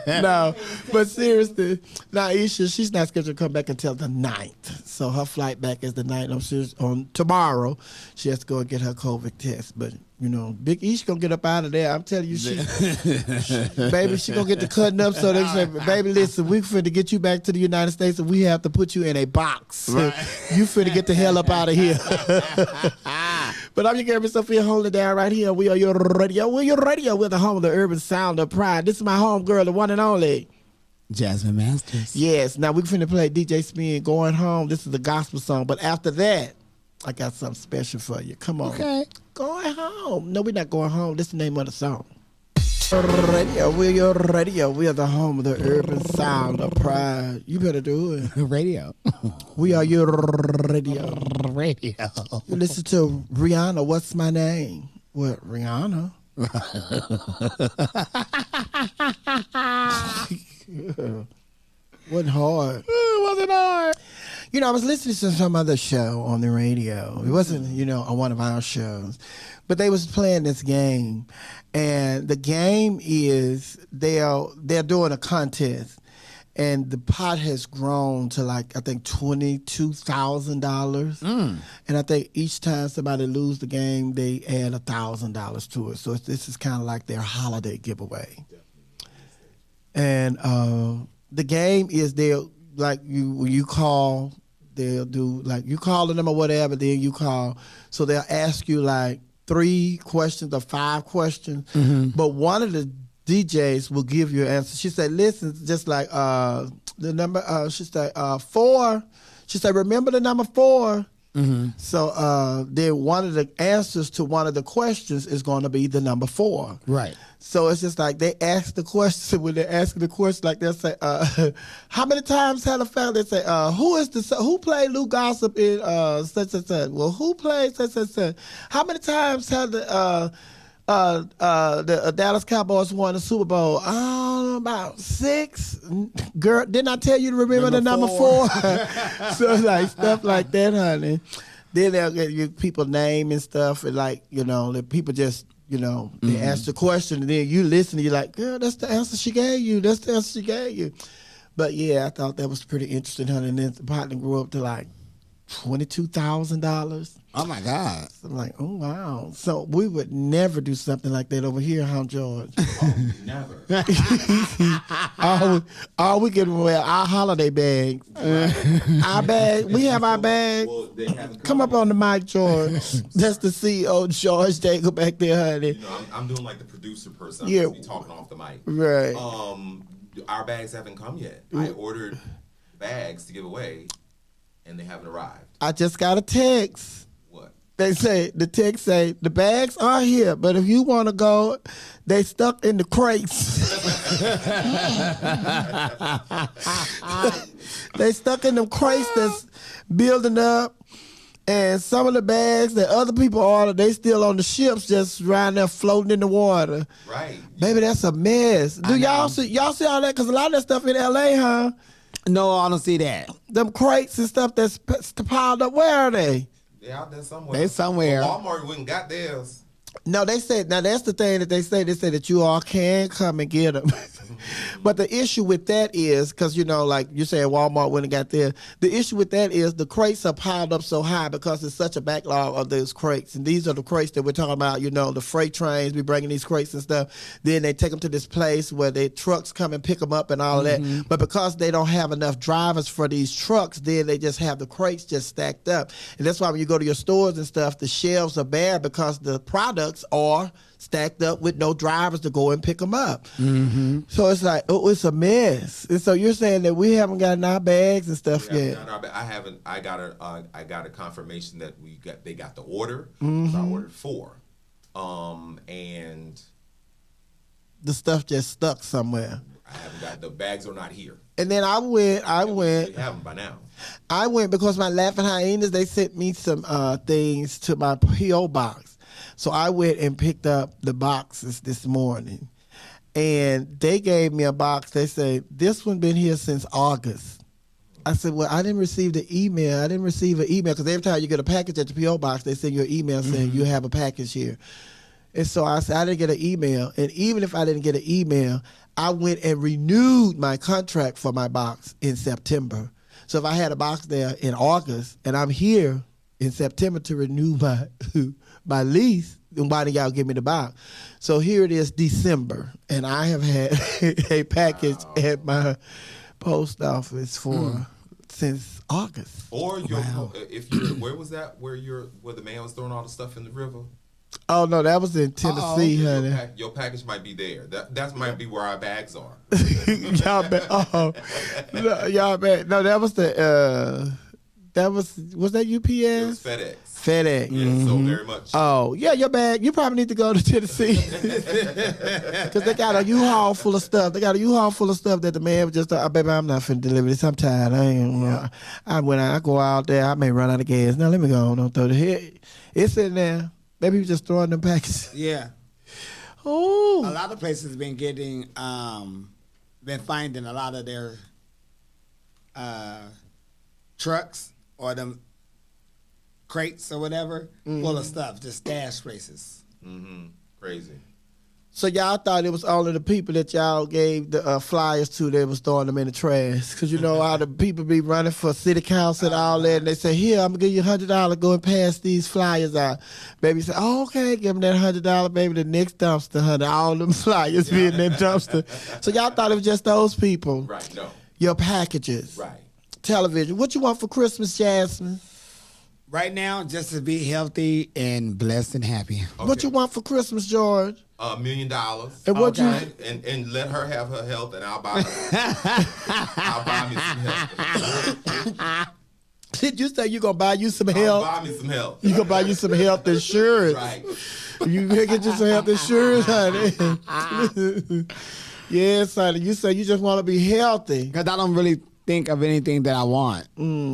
No, but seriously, Naisha, she's not scheduled to come back until the 9th. So her flight back is the 9th. I'm sure on tomorrow she has to go and get her COVID test. But Big E's gonna get up out of there. I'm telling you, baby, she gonna get the cutting up. So they say, baby, listen, we finna get you back to the United States, and we have to put you in a box. Right. You finna get the hell up out of here. But I'm your girl, Miss Sophia, holding it down right here. We are your radio. We're your radio. We're the home of the urban sound of pride. This is my home girl, the one and only Jasmine Masters. Yes. Now we're finna play DJ Spin, Going Home. This is a gospel song, but after that, I got something special for you. Come on. Okay. Going home. No, we're not going home. This is the name of the song. Radio. We're your radio. We are the home of the urban sound of pride. You better do it. Radio. We are your radio. Radio. You listen to Rihanna, What's My Name? What, Rihanna? Wasn't hard. It wasn't hard. I was listening to some other show on the radio. It wasn't, on one of our shows. But they was playing this game. And the game is they're doing a contest. And the pot has grown to I think $22,000. And I think each time somebody lose the game, they add $1,000 to it. So this is kind of like their holiday giveaway. And the game is when you call, they'll do you call them or whatever, then you call. So they'll ask you 3 questions or 5 questions. But one of the DJs will give you an answer. She said, listen, just the number, she said, 4. She said, remember the number 4. So then one of the answers to one of the questions is going to be the number 4. Right. So it's just they ask the question. When they're asking the question, they'll say, how many times had a family? They say, who played Lou Gossip in such and such? Well, who played such and such? How many times had the Dallas Cowboys won the Super Bowl? About 6. Girl, didn't I tell you to remember the number 4? So stuff like that, honey. Then they'll get you people name and stuff, and the people just they ask the question, and then you listen, and you're like, girl, that's the answer she gave you. That's the answer she gave you. But yeah, I thought that was pretty interesting, honey. And then the partner grew up to $22,000. Oh my God. So I'm like, oh wow. So we would never do something like that over here, huh, George? Oh, never. all we get away our holiday bags. Our bag. We have our bag. Well, they haven't Come up on the mic, George. That's the CEO, George. They go back there, honey. You know, I'm doing like the producer person. I'm Yeah. supposed to be talking off the mic. Right. Our bags haven't come yet. I ordered bags to give away, and they haven't arrived. I just got a text. What? The text say, the bags are here, but if you want to go, they stuck in the crates. They stuck in them crates that's building up. And some of the bags that other people ordered, they still on the ships just around there floating in the water. Right. Baby, that's a mess. Do y'all see all that? Because a lot of that stuff in L.A., huh? No, I don't see that. Them crates and stuff that's piled up, where are they? They out there somewhere. They somewhere. Well, Walmart went and got theirs. No, they said, now that's the thing that they say. They say that you all can come and get them. But the issue with that is, because, you know, like you said, Walmart went and got there. The issue with that is the crates are piled up so high because it's such a backlog of those crates. And these are the crates that we're talking about, you know, the freight trains be bringing these crates and stuff. Then they take them to this place where the trucks come and pick them up and all of that. But because they don't have enough drivers for these trucks, then they just have the crates just stacked up. And that's why when you go to your stores and stuff, the shelves are bare because the products are stacked up with no drivers to go and pick them up. So it's like, oh, it's a mess. And so you're saying that we haven't gotten our bags and stuff yet. I haven't. I got a confirmation that they got the order. So I ordered 4, and The stuff just stuck somewhere. I haven't got the bags are not here. And then I went. They have them by now. I went because my Laughing Hyenas, they sent me some things to my P.O. box. So I went and picked up the boxes this morning. And they gave me a box. They said, this one been here since August. I said, well, I didn't receive the email. I didn't receive an email because every time you get a package at the P.O. box, they send you an email saying you have a package here. And so I said, I didn't get an email. And even if I didn't get an email, I went and renewed my contract for my box in September. So if I had a box there in August and I'm here in September to renew my lease, then why didn't y'all give me the box? So here it is, December, and I have had a package at my post office since August. Or if you where was that? Where the man was throwing all the stuff in the river? Oh no, that was in Tennessee, honey. Your package might be there. That might be where our bags are. Y'all bet. Oh, no, y'all bet. No, that was the. Was that UPS? It was FedEx. FedEx. Yeah, so very much. Oh, yeah, your bag. You probably need to go to Tennessee. Because they got a U-Haul full of stuff. They got a U-Haul full of stuff that the man was just, baby, I'm not finna deliver this. I'm tired. I go out there, I may run out of gas. Now, let me go on. Don't throw the head. It's in there. Maybe you just throwing them packages. Yeah. Oh. A lot of places been getting, been finding a lot of their trucks or them crates or whatever full of stuff, just stash places. Crazy. So y'all thought it was only the people that y'all gave the flyers to that was throwing them in the trash. Because you know how the people be running for city council and all that. And they say, here, I'm going to give you $100 go and pass these flyers out. Baby say, oh, okay, give them that $100, baby. The next dumpster, honey, all them flyers be in that dumpster. So y'all thought it was just those people. Right, no. Your packages. Right. Television. What you want for Christmas, Jasmine? Right now, just to be healthy and blessed and happy. Okay. What you want for Christmas, George? $1 million. And what and let her have her health, and I'll buy her. I'll buy me some health. Did you say you gonna buy you some health? I'll buy me some health. You gonna buy you some health insurance? Right. You gonna get you some health insurance, honey? Yes, honey. You say you just want to be healthy. Because I don't really think of anything that I want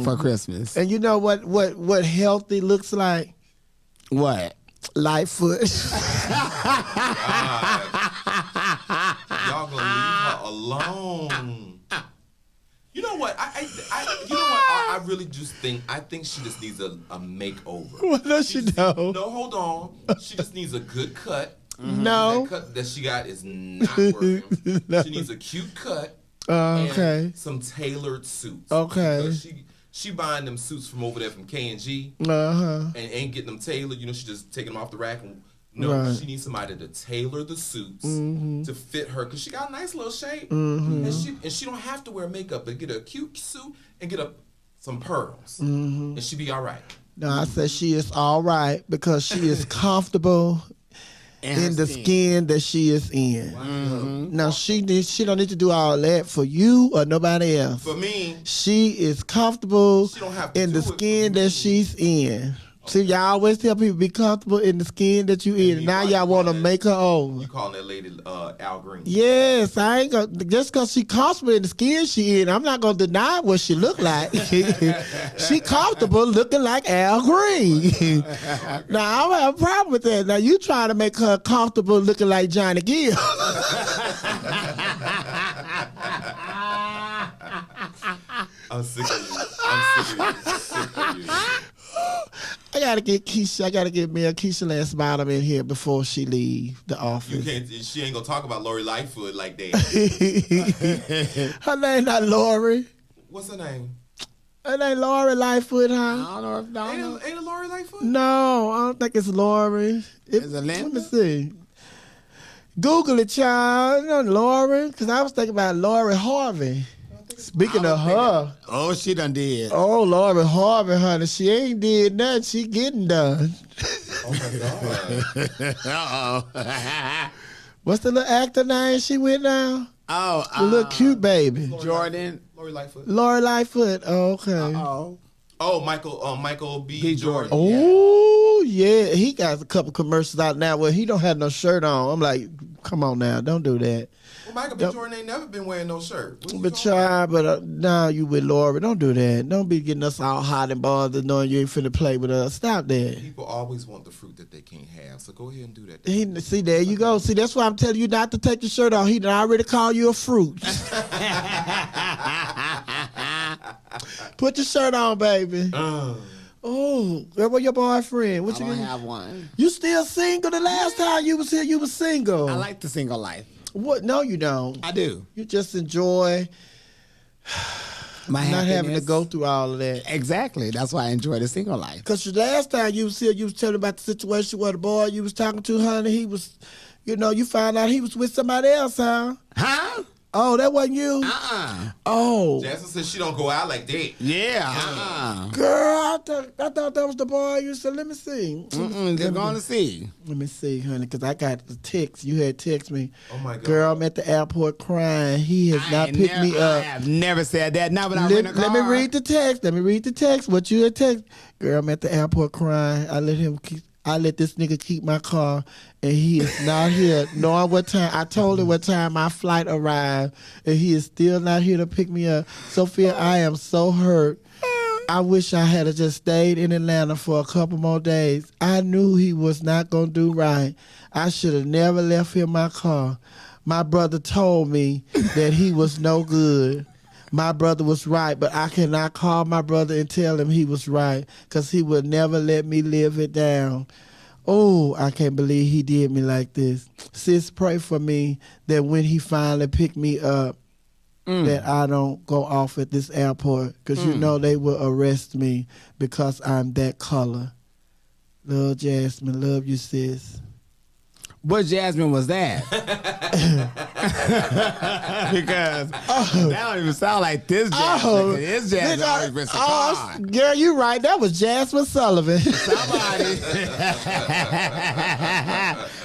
for Christmas. And you know what healthy looks like? What? Lightfoot. Y'all gonna leave her alone. You know what? I really just think she just needs a makeover. What does she know? No, hold on. She just needs a good cut. No. That cut that she got is not working. No. She needs a cute cut. Okay. And some tailored suits. Okay. she buying them suits from over there from K&G and ain't getting them tailored. You know, she just taking them off the rack. And no, she needs somebody to tailor the suits to fit her because she got a nice little shape, and she don't have to wear makeup, but get a cute suit and get some pearls, and she be all right. No, I said she is all right because she is comfortable in the skin that she is in. Now she don't need to do all that for you or nobody else. For me, she is comfortable she don't have to in the skin that she's in. See, y'all always tell people be comfortable in the skin that you in. Now y'all want to make her over. You calling that lady Al Green? Yes, I ain't gonna just cause she comfortable in the skin she in. I'm not gonna deny what she look like. She comfortable looking like Al Green. Now I don't have a problem with that. Now you trying to make her comfortable looking like Johnny Gill. I'm sick of you. I'm sick of you. I gotta get Keisha. I gotta get Mayor Keisha Lance Bottom in here before she leave the office. You can't. She ain't gonna talk about Lori Lightfoot like that. Her name not Lori. What's her name? Her name Lori Lightfoot, huh? I don't know. Ain't it Lori Lightfoot? No, I don't think it's Lori. Is it Linda? Let me see. Google it, child. You know Lori, because I was thinking about Lori Harvey. Speaking of her. Oh, she done did. Oh, Lori Harvey, honey. She ain't did nothing. She getting done. Oh, my God. Uh-oh. What's the little actor name she with now? Oh, the little cute baby. Jordan. Lori Lightfoot. Lori Lightfoot. Oh, okay. Oh, Michael B. Jordan. Oh, yeah. He got a couple commercials out now where he don't have no shirt on. I'm like, come on now. Don't do that. Well, Michael B. Jordan ain't never been wearing no shirt. But try, but now you with Lori. Don't do that. Don't be getting us all hot and bothered knowing you ain't finna play with us. Stop that. People always want the fruit that they can't have, so go ahead and do that. See, there you go. See, that's why I'm telling you not to take your shirt off. He done already called you a fruit. Put your shirt on, baby. Oh, where was your boyfriend? What I don't have one. You still single? The last time you was here, you was single. I like the single life. What? No, you don't. I do. You just enjoy my not having to go through all of that. Exactly. That's why I enjoy the single life. Because the last time you was here, you was telling about the situation where the boy you was talking to, honey, he was, you found out he was with somebody else, huh? Huh? Oh, that wasn't you? Oh. Jasmine said she don't go out like that. Yeah. Girl, I thought that was the boy you said, let me see. They're going to see. Let me see, honey, because I got the text. You had text me. Oh, my God. Girl, I'm at the airport crying. He has not picked me up. I have never said that. Not when I rent a car. Let me read the text. What you had text. Girl, I'm at the airport crying. I let this nigga keep my car, and he is not here. Knowing what time, I told him what time my flight arrived, and he is still not here to pick me up. Sophia, I am so hurt. I wish I had just stayed in Atlanta for a couple more days. I knew he was not going to do right. I should have never left him my car. My brother told me that he was no good. My brother was right, but I cannot call my brother and tell him he was right because he would never let me live it down. Oh, I can't believe he did me like this. Sis, pray for me that when he finally picked me up, that I don't go off at this airport because you know they will arrest me because I'm that color. Love, Jasmine. Love you, sis. What Jasmine was that? Because that don't even sound like this Jasmine. This Jasmine always been so girl, you right. That was Jasmine Sullivan. Somebody.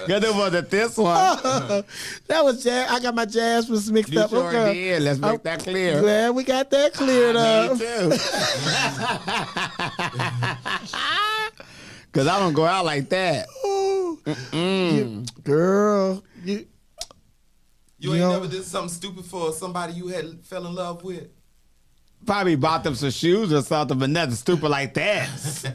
Because it wasn't this one. That was I got my Jasmine mixed you up. Sure did. Let's make that clear. Glad we got that cleared up. Me too. Because I don't go out like that. Girl, you ain't never did something stupid for somebody you had fell in love with? Probably bought them some shoes or something, but nothing stupid like that.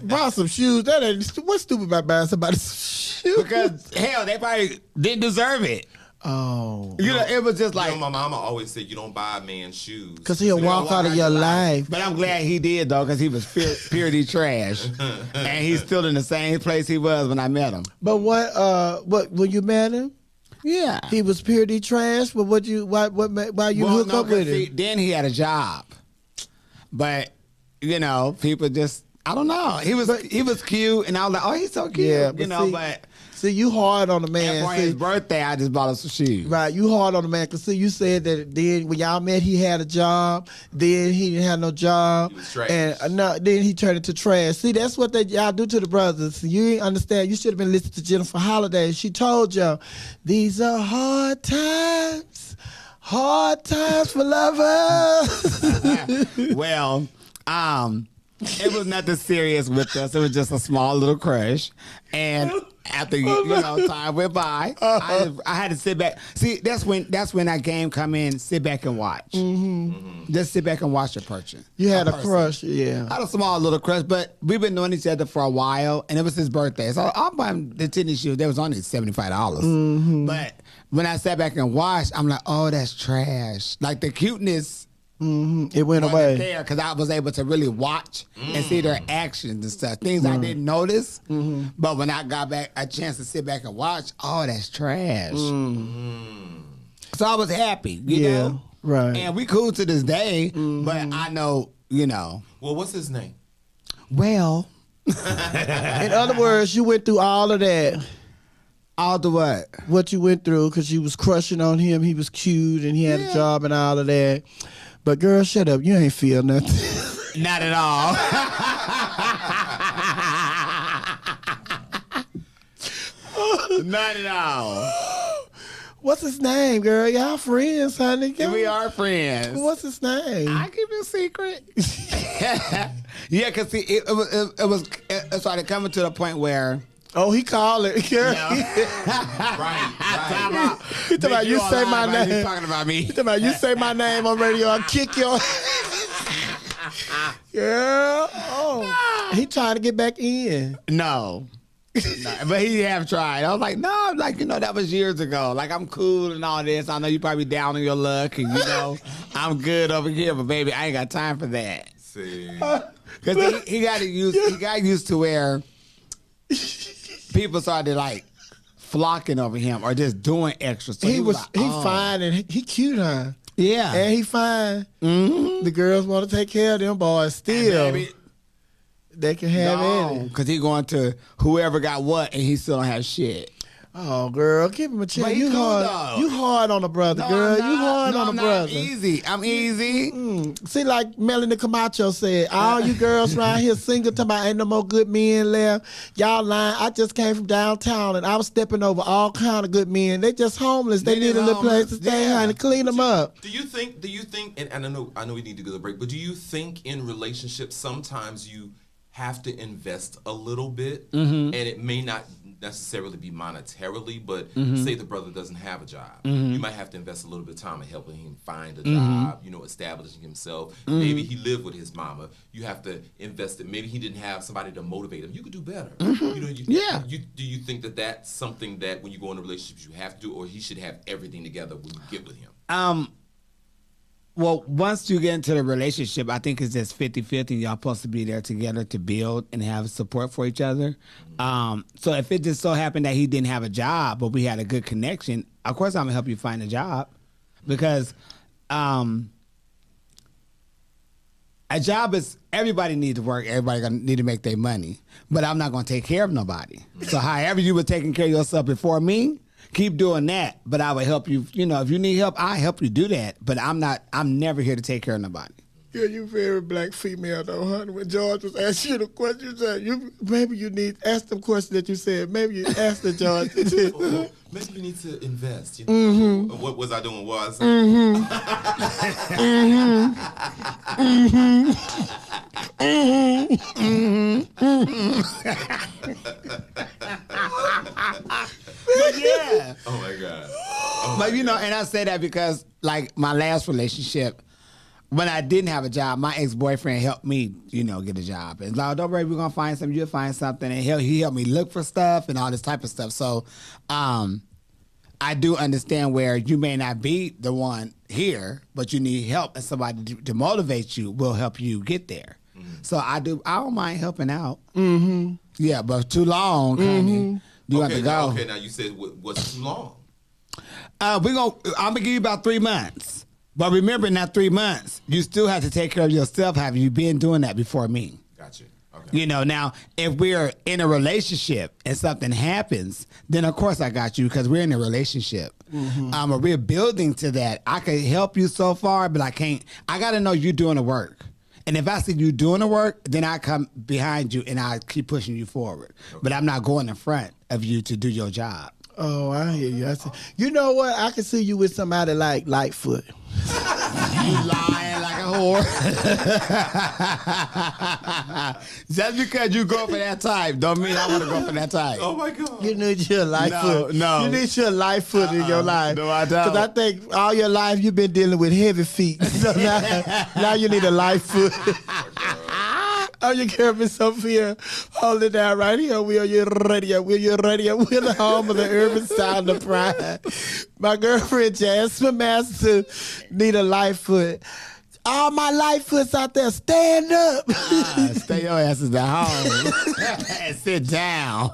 Bought some shoes. That ain't what's stupid about buying somebody some shoes? Because hell, they probably didn't deserve it. Oh, it was just like my mama always said you don't buy a man shoes because he'll walk out of your life. But I'm glad he did though, because he was purity trash, and he's still in the same place he was when I met him. But what when you met him? Yeah, he was purity trash. But why you hook up with him? Then he had a job, but you know, people just, I don't know. He was cute, and I was like, oh, he's so cute. Yeah, but see, you hard on the man. For his birthday, I just bought him some shoes. Right, you hard on the man. Because, see, you said that then when y'all met, he had a job. Then he didn't have no job. He was trash. And then he turned into trash. See, that's what y'all do to the brothers. You ain't understand. You should have been listening to Jennifer Holliday. She told y'all, these are hard times. Hard times for lovers. Well, it was nothing serious with us. It was just a small little crush. And after time went by, I had to sit back. See, that's when that game come in. Sit back and watch. Just sit back and watch a person. You had a crush, yeah. I had a small little crush, but we've been knowing each other for a while, and it was his birthday. So I bought him the tennis shoes. They was only $75. But when I sat back and watched, I'm like, oh, that's trash. Like the cuteness. It went away. Because I was able to really watch and see their actions and stuff. Things I didn't notice. But when I got back a chance to sit back and watch, oh, that's trash. So I was happy, you know? Right. And we cool to this day, but I know, Well, what's his name? Well. In other words, you went through all of that. All the what? What you went through, because you was crushing on him. He was cute and he had a job and all of that. But girl, shut up. You ain't feel nothing. Not at all. Not at all. What's his name, girl? Y'all friends, honey. We are friends. What's his name? I keep it a secret. Yeah, because it started coming to the point where. Oh, he called it. Yeah. Right. He talking about you say my name. He's talking about me. He talking about you say my name on radio, I'll kick your. Girl. Oh. He trying to get back in. No, but he have tried. I was like, no, that was years ago. Like, I'm cool and all this. I know you probably down on your luck, and I'm good over here, but baby, I ain't got time for that. See, because he got used to where people started like flocking over him or just doing extra. So he fine and he cute, huh? Yeah, and he fine. The girls want to take care of them boys still. Baby, they can have it because he going to whoever got what, and he still don't have shit. Oh, girl, give him a chance. You hard on the brother, girl. You hard on the brother. I'm easy. See, like Melanie Camacho said, all you girls around here single, talking about ain't no more good men left. Y'all lying. I just came from downtown, and I was stepping over all kind of good men. They just homeless. They need a little place to stay, honey. Clean them up. Do you think? And I know we need to go to break, but do you think in relationships sometimes you have to invest a little bit, and it may not necessarily be monetarily, but say the brother doesn't have a job, you might have to invest a little bit of time in helping him find a job, establishing himself. Maybe he lived with his mama. You have to invest it. Maybe he didn't have somebody to motivate him. You could do better. Do you think that that's something that when you go into relationships you have to do, or he should have everything together when you get with him? Well, once you get into the relationship, I think it's just 50-50. Y'all supposed to be there together to build and have support for each other. So if it just so happened that he didn't have a job, but we had a good connection, of course I'm going to help you find a job. Because a job is, everybody needs to work. Everybody gonna need to make their money. But I'm not going to take care of nobody. So however you were taking care of yourself before me, keep doing that, but I will help you. If you need help, I help you do that. But I'm never here to take care of nobody. Yeah, you very black female though, honey. When George was asking you the question, you said maybe you need ask them questions that you said. Maybe you asked the George. Maybe you need to invest. What was I doing? What was But yeah. Oh my God. But and I say that because like my last relationship, when I didn't have a job, my ex-boyfriend helped me, get a job. And like, don't worry, we're gonna find something. You'll find something, and he helped me look for stuff and all this type of stuff. So, I do understand where you may not be the one here, but you need help, and somebody to motivate you will help you get there. So I don't mind helping out. Yeah, but too long, honey. You have to go. Okay, now you said what's too long? I'm gonna give you about 3 months. But remember, in that 3 months, you still have to take care of yourself. Have you been doing that before me? Gotcha. Okay. You know, now, if we're in a relationship and something happens, then of course I got you because we're in a relationship. Mm-hmm. We're building to that. I can help you so far, but I can't. I got to know you're doing the work. And if I see you doing the work, then I come behind you and I keep pushing you forward. Okay. But I'm not going in front of you to do your job. Oh, I hear you. You know what? I can see you with somebody like Lightfoot. You lying like a whore. Just because you go for that type don't mean I want to go for that type. Oh, my God. You need your Lightfoot. No. You need your Lightfoot in your life. No, I don't. Because I think all your life you've been dealing with heavy feet. So now you need a Lightfoot. Oh, you care me, Sophia? Hold it down right here. We are your radio. We're your radio. We're the home of the urban sound of pride. My girlfriend, Jasmine Master, need a Lightfoot. All my Lightfoots out there, stand up. Stay your asses at home and sit down.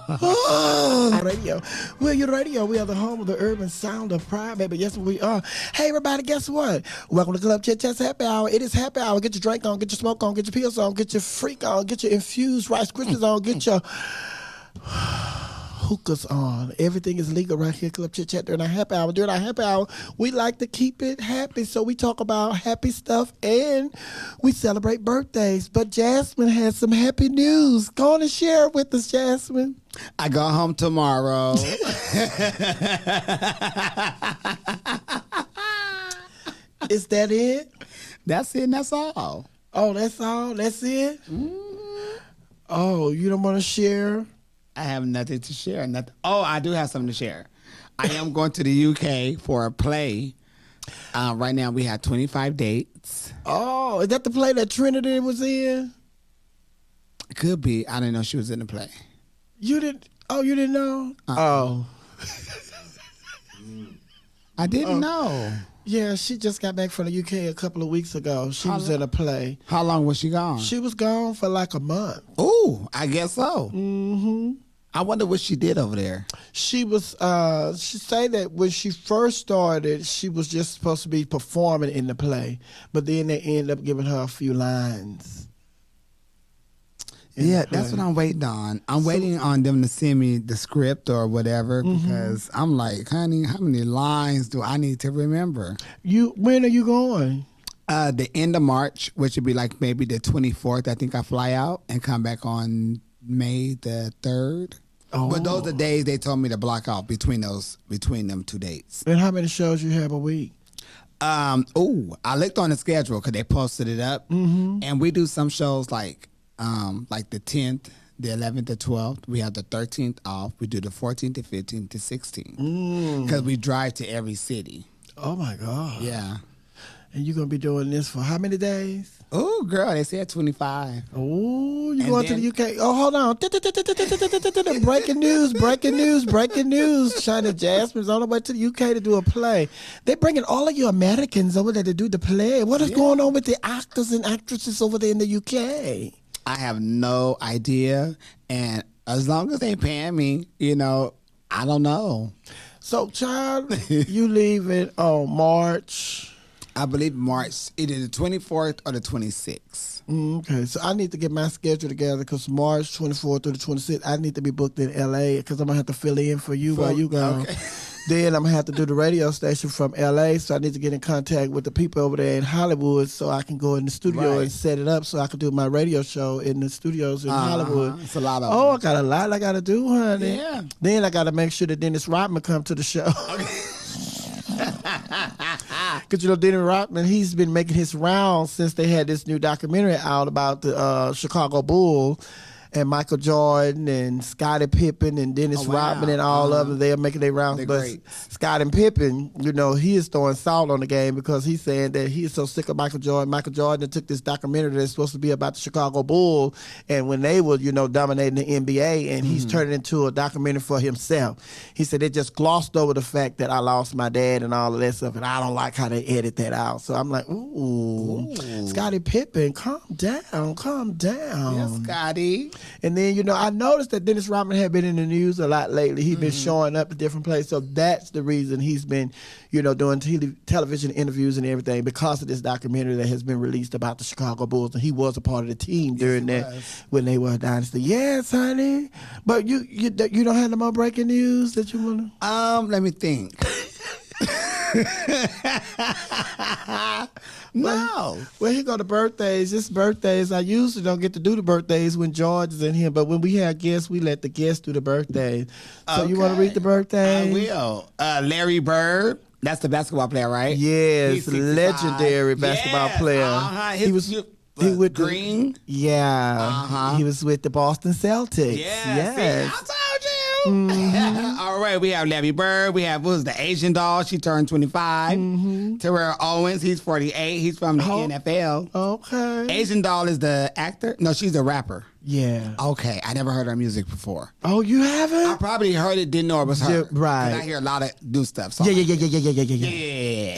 Radio. We're your radio. We are the home of the urban sound of pride, baby. Yes, we are. Hey, everybody, guess what? Welcome to Club Chit Chat's Happy Hour. It is Happy Hour. Get your drink on, get your smoke on, get your pills on, get your freak on, get your infused Rice Krispies on, get your hookahs on. Everything is legal right here, Club Chit Chat, during our happy hour. During our happy hour, we like to keep it happy, so we talk about happy stuff and we celebrate birthdays. But Jasmine has some happy news. Go on and share it with us, Jasmine. I go home tomorrow. Is that it? That's it and that's all. Oh, that's all? That's it? Oh, you don't want to share? I have nothing to share. Nothing. Oh, I do have something to share. I am going to the UK for a play. Right now, we have 25 dates. Oh, is that the play that Trinity was in? Could be. I didn't know she was in the play. You didn't? Oh, you didn't know? Oh. I didn't know. Yeah, she just got back from the UK a couple of weeks ago. She was in a play. How long was she gone? She was gone for like a month. Ooh, I guess so. Mm-hmm. I wonder what she did over there. She was, she said that when she first started, she was just supposed to be performing in the play. But then they ended up giving her a few lines. Yeah, that's what I'm waiting on. I'm waiting on them to send me the script or whatever because I'm like, honey, how many lines do I need to remember? When are you going? The end of March, which would be like maybe the 24th. I think I fly out and come back on May the 3rd. Oh. But those are days they told me to block out between them 2 dates. And how many shows you have a week? I looked on the schedule because they posted it up, and we do some shows like the 10th, the 11th, the 12th. We have the 13th off. We do the 14th, the 15th, the 16th. Because we drive to every city. Oh, my God. Yeah. And you're going to be doing this for how many days? Oh, girl, they said 25. Oh, you going to the UK? Oh, hold on. Breaking news. China Jasmine's on the way to the UK to do a play. They're bringing all of you Americans over there to do the play. What is going on with the actors and actresses over there in the UK? I have no idea. And as long as they paying me, I don't know. So, child, you leaving on March... I believe March, either the 24th or the 26th. Okay, so I need to get my schedule together because March 24th through the 26th, I need to be booked in L.A. because I'm going to have to fill in for you while you go. Okay. Then I'm going to have to do the radio station from L.A., so I need to get in contact with the people over there in Hollywood so I can go in the studio and set it up so I can do my radio show in the studios in Hollywood. It's a lot of I got a lot I got to do, honey. Yeah. Then I got to make sure that Dennis Rodman come to the show. Okay. Because, Dennis Rodman, he's been making his rounds since they had this new documentary out about the Chicago Bulls and Michael Jordan and Scottie Pippen and Dennis Rodman and all of them. They're making their rounds. But Scottie Pippen, he is throwing salt on the game because he's saying that he is so sick of Michael Jordan. Michael Jordan took this documentary that's supposed to be about the Chicago Bulls and when they were, dominating the NBA, and he's turning it into a documentary for himself. He said they just glossed over the fact that I lost my dad and all of that stuff, and I don't like how they edit that out. So I'm like, ooh. Scottie Pippen, calm down. Yeah, Scotty. And then, I noticed that Dennis Rodman had been in the news a lot lately. He's been showing up at different places. So that's the reason he's been, doing television interviews and everything because of this documentary that has been released about the Chicago Bulls. And he was a part of the team during that when they were a dynasty. Yes, honey. But you don't have no more breaking news that you want to? Let me think. No. Well, here go the birthdays. It's birthdays. I usually don't get to do the birthdays when George is in here, but when we have guests, we let the guests do the birthdays. So you want to read the birthdays? I will. Larry Bird. That's the basketball player, right? Yes, legendary basketball player. He was with Green. He was with the Boston Celtics. Yes. I told you. All right, we have Larry Bird. We have the Asian doll. She turned 25. Terrell Owens. He's 48. He's from the NFL. Okay. Asian doll is the actor. No, she's a rapper. Yeah. Okay, I never heard her music before. Oh, you haven't? I probably heard it, didn't know it was her. Right. I hear a lot of new stuff. Yeah.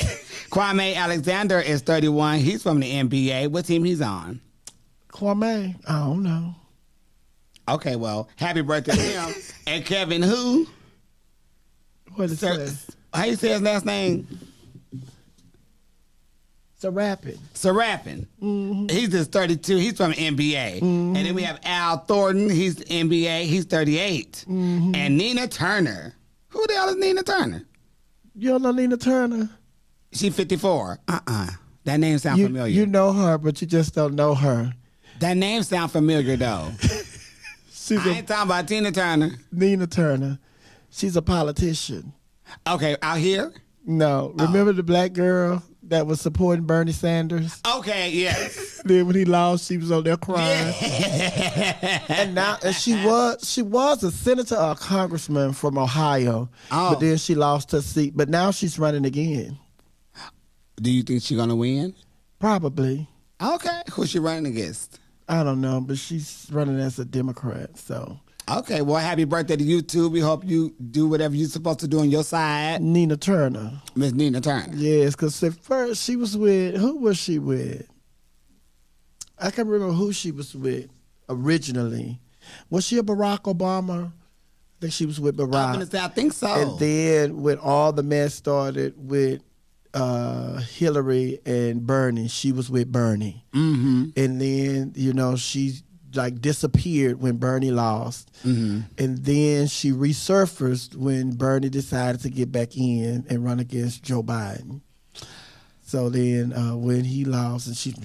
Kwame Alexander is 31. He's from the NBA. What team he's on? Kwame? I don't know. Okay, well, happy birthday to him. And Kevin who? What is that? How you say his last name? Serapin. He's just 32. He's from NBA. And then we have Al Thornton. He's NBA. He's 38. And Nina Turner. Who the hell is Nina Turner? You don't know Nina Turner? She's 54. That name sounds familiar. You know her, but you just don't know her. That name sounds familiar, though. I ain't talking about Tina Turner. Nina Turner. She's a politician. Okay, out here? No. Remember the black girl that was supporting Bernie Sanders? Okay, yes. Then when he lost, she was on there crying. and she was a senator or a congressman from Ohio. But then she lost her seat. But now she's running again. Do you think she's going to win? Probably. Okay. Who's she running against? I don't know, but she's running as a Democrat, so. Okay, well, happy birthday to you, too. We hope you do whatever you're supposed to do on your side. Nina Turner. Miss Nina Turner. Yes, because at first she was with, who was she with? I can't remember who she was with originally. Was she a Barack Obama? I think she was with Barack. I think so. And then when all the mess started with Hillary and Bernie, she was with Bernie. And then, she disappeared when Bernie lost. And then she resurfaced when Bernie decided to get back in and run against Joe Biden. So then when he lost, and she,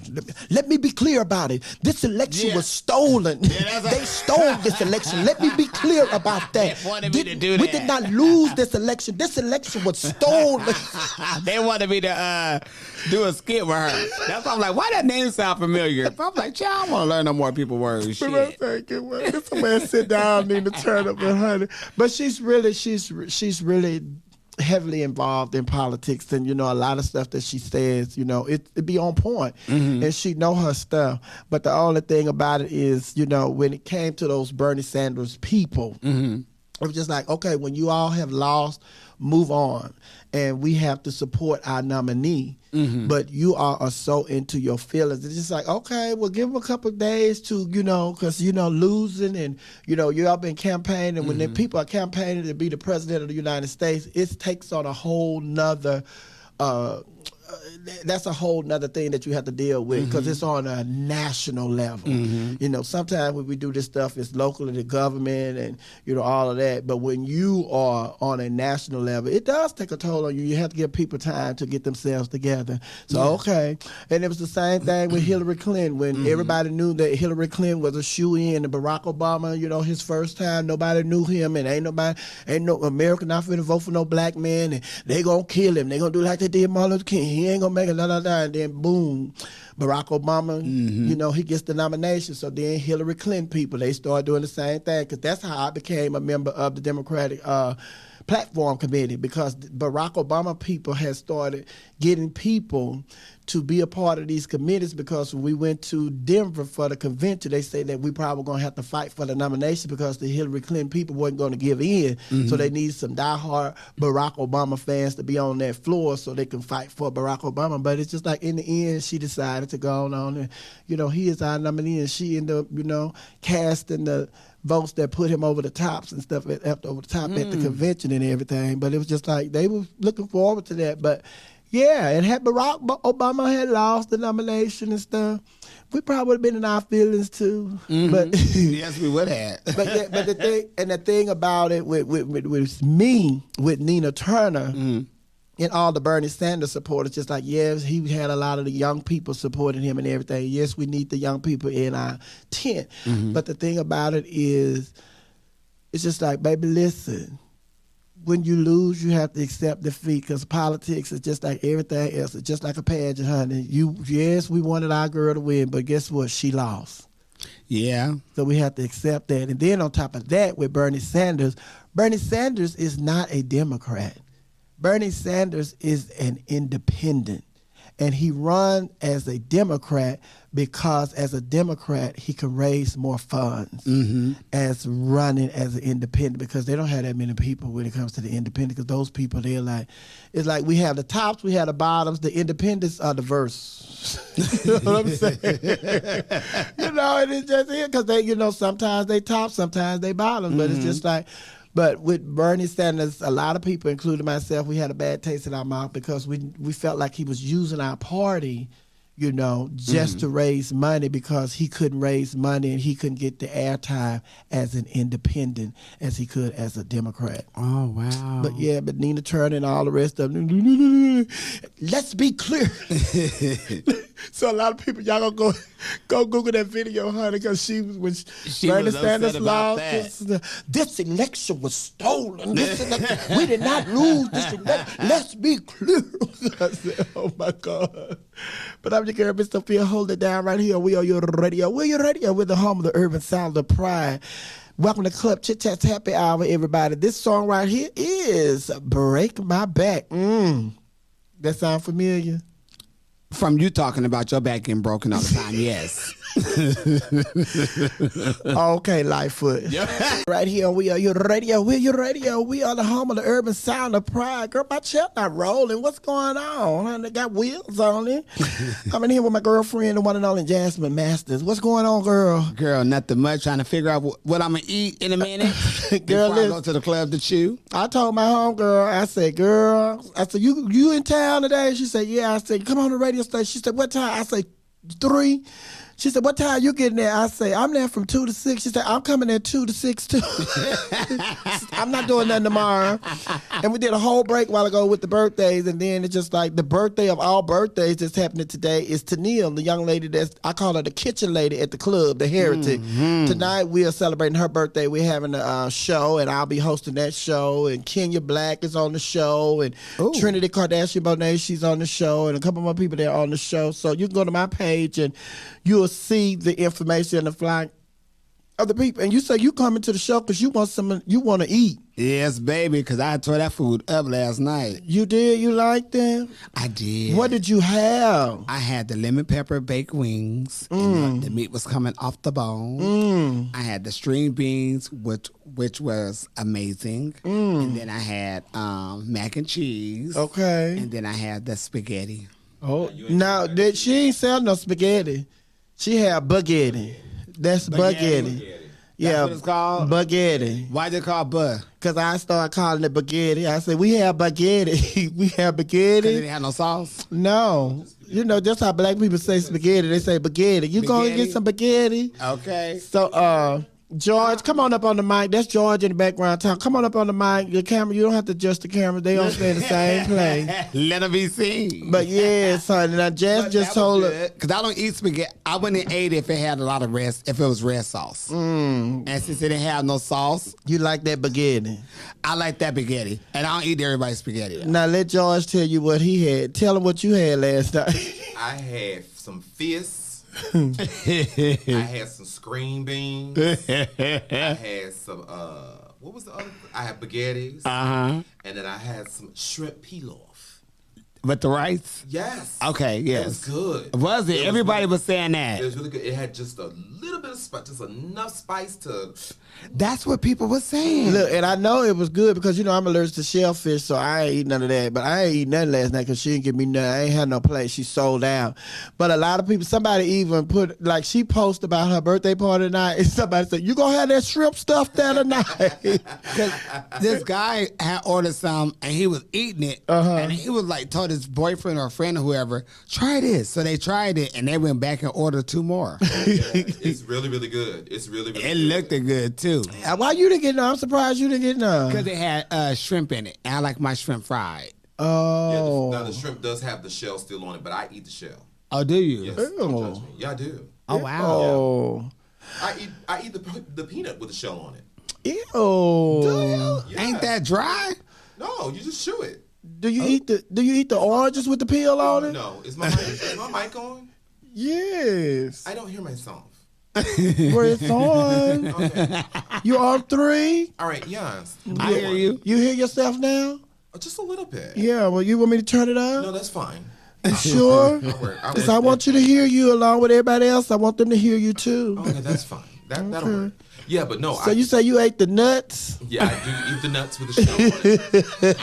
let me be clear about it. This election was stolen. They stole this election. Let me be clear about that. They wanted me to do that. We did not lose this election. This election was stolen. They wanted me to do a skit with her. That's why I'm like, why that name sound familiar? I'm like, child, I want to learn no more people words. Shit. This man sit down, need to turn up with her. But she's really heavily involved in politics, and a lot of stuff that she says, it be on point, and she know her stuff. But the only thing about it is, when it came to those Bernie Sanders people, it was just like, okay, when you all have lost, move on, and we have to support our nominee. But you all are so into your feelings. It's just like, okay, well, give them a couple of days to, because, losing and, you all been campaigning. And when the people are campaigning to be the president of the United States, it takes on a whole nother, that's a whole nother thing that you have to deal with because it's on a national level. Sometimes when we do this stuff, it's local to the government and, all of that. But when you are on a national level, it does take a toll on you. You have to give people time to get themselves together. So, okay. And it was the same thing with Hillary Clinton when everybody knew that Hillary Clinton was a shoo-in and Barack Obama, his first time, nobody knew him and ain't no American not finna vote for no black man and they gonna kill him. They gonna do like they did Martin Luther King. He ain't gonna make it, and then boom, Barack Obama, he gets the nomination. So then Hillary Clinton people, they start doing the same thing because that's how I became a member of the Democratic platform committee, because Barack Obama people has started getting people to be a part of these committees, because when we went to Denver for the convention, they said that we probably going to have to fight for the nomination because the Hillary Clinton people weren't going to give in. So they need some diehard Barack Obama fans to be on that floor so they can fight for Barack Obama. But it's just like in the end, she decided to go on and, he is our nominee, and she ended up, casting the votes that put him over the tops and stuff at the convention and everything. But it was just like they were looking forward to that. But yeah, and had Barack Obama had lost the nomination and stuff, we probably would have been in our feelings too. But yes, we would have. but the thing about it with me, with Nina Turner, and all the Bernie Sanders supporters, just like, yes, he had a lot of the young people supporting him and everything. Yes, we need the young people in our tent. But the thing about it is, it's just like, baby, listen, when you lose, you have to accept defeat, because politics is just like everything else. It's just like a pageant, honey. Yes, we wanted our girl to win, but guess what? She lost. Yeah. So we have to accept that. And then on top of that, with Bernie Sanders is not a Democrat. Bernie Sanders is an independent, and he run as a Democrat because as a Democrat, he can raise more funds as running as an independent, because they don't have that many people when it comes to the independent, because those people, they're like, it's like we have the tops, we have the bottoms, the independents are diverse. You know what I'm saying? And it's just it, because they, sometimes they top, sometimes they bottom, but it's just like, but with Bernie Sanders, a lot of people, including myself, we had a bad taste in our mouth because we felt like he was using our party, just to raise money, because he couldn't raise money and he couldn't get the airtime as an independent as he could as a Democrat. Oh, wow. But Nina Turner and all the rest of them, let's be clear. So a lot of people, y'all gonna go Google that video, honey, because Bernie Sanders lost. This election was stolen. We did not lose this election. Let's be clear. I said, oh my God. But I'm your girl, Miss Sophia. Hold it down right here. We are your radio. We're your radio. We're the home of the urban sound of pride. Welcome to Club Chit Chat's Happy Hour, everybody. This song right here is Break My Back. That sound familiar? From you talking about your back getting broken all the time, yes. Okay, Lightfoot. Right here, we are your radio. We're your radio. We are the home of the urban sound of pride. Girl, my chair not rolling. What's going on? They got wheels on it. I'm in here with my girlfriend, the one and only Jasmine Masters. What's going on, girl? Girl, nothing much. Trying to figure out what I'm going to eat in a minute girl, before I go to the club to chew. I told my homegirl, I said, girl, you in town today? She said, yeah. I said, come on to the radio station. She said, what time? I said, 3. She said, what time you getting there? I say, I'm there from 2 to 6. She said, I'm coming at 2 to 6 too. I'm not doing nothing tomorrow. And we did a whole break a while ago with the birthdays, and then it's just like the birthday of all birthdays that's happening today is Tennille, the young lady I call her the kitchen lady at the club, the Heretic. Tonight we are celebrating her birthday. We're having a show, and I'll be hosting that show, and Kenya Black is on the show, and Trinity Kardashian Bonet, she's on the show, and a couple more people there on the show. So you can go to my page and you'll see the information and the flag of the people. And you say you coming to the show because you want to eat. Yes, baby, because I tore that food up last night. You did? You liked them? I did. What did you have? I had the lemon pepper baked wings. And the meat was coming off the bone. I had the string beans, which was amazing. And then I had mac and cheese. Okay. And then I had the spaghetti. Oh, now she ain't sell no spaghetti. She had baguette. That's baguette. Yeah, that's what it's called? Baguette. Why they call bud? Because I started calling it baguette. I said, we have baguette. We have baguette. Because they had no sauce? No. Just how black people say spaghetti. They say baguette. You go and get some baguette. Okay. So, George, come on up on the mic. That's George in the background town. Come on up on the mic. Your camera, you don't have to adjust the camera. They don't stay in the same place. Let them be seen. But yeah, son. Now, Jess just told her. Because I don't eat spaghetti. I wouldn't eat it if it had a lot of if it was red sauce. And since it didn't have no sauce. You like that baguette? I like that spaghetti. And I don't eat everybody's spaghetti. Now, let George tell you what he had. Tell him what you had last night. I had some fish. I had some screen beans. I had some what was the other? I had spaghettis. And then I had some shrimp pilaf. With the rice? Yes. Okay, yes. It was good. Was it? Everybody was saying that. It was really good. It had just a little bit of spice, just enough spice to... That's what people were saying. Look, and I know it was good because, you know, I'm allergic to shellfish, so I ain't eat none of that. But I ain't eat nothing last night because she didn't give me nothing. I ain't had no plate. She sold out. But a lot of people, somebody even put, like, she posted about her birthday party tonight, and somebody said, you gonna have that shrimp stuff there tonight? Because this guy had ordered some, and he was eating it, and he was like, told his boyfriend or friend or whoever, try this. So they tried it, and they went back and ordered 2 more. It's really, really good. It's really, really It good. looked good, too. Why you didn't get none? I'm surprised you didn't get none. Because they had shrimp in it, and I like my shrimp fried. Oh. Yeah, now the shrimp does have the shell still on it, but I eat the shell. Oh, do you? Yes, don't judge me. Yeah, I do. Oh, wow. Oh. Yeah. I eat the peanut with the shell on it. Ew. Do you? Yeah. Ain't that dry? No, you just chew it. Do you eat the oranges with the peel on it? No, is my mic on? Yes. I don't hear myself. Where it's on. Okay. You on 3? All right, yes. I hear you. You hear yourself now? Just a little bit. Yeah, well, you want me to turn it up? No, that's fine. You sure? I'll work. Because I want you to hear you along with everybody else. I want them to hear you too. Okay, that's fine. That'll work. Yeah, but no. So you say you ate the nuts? Yeah, I do eat the nuts with the shell on it.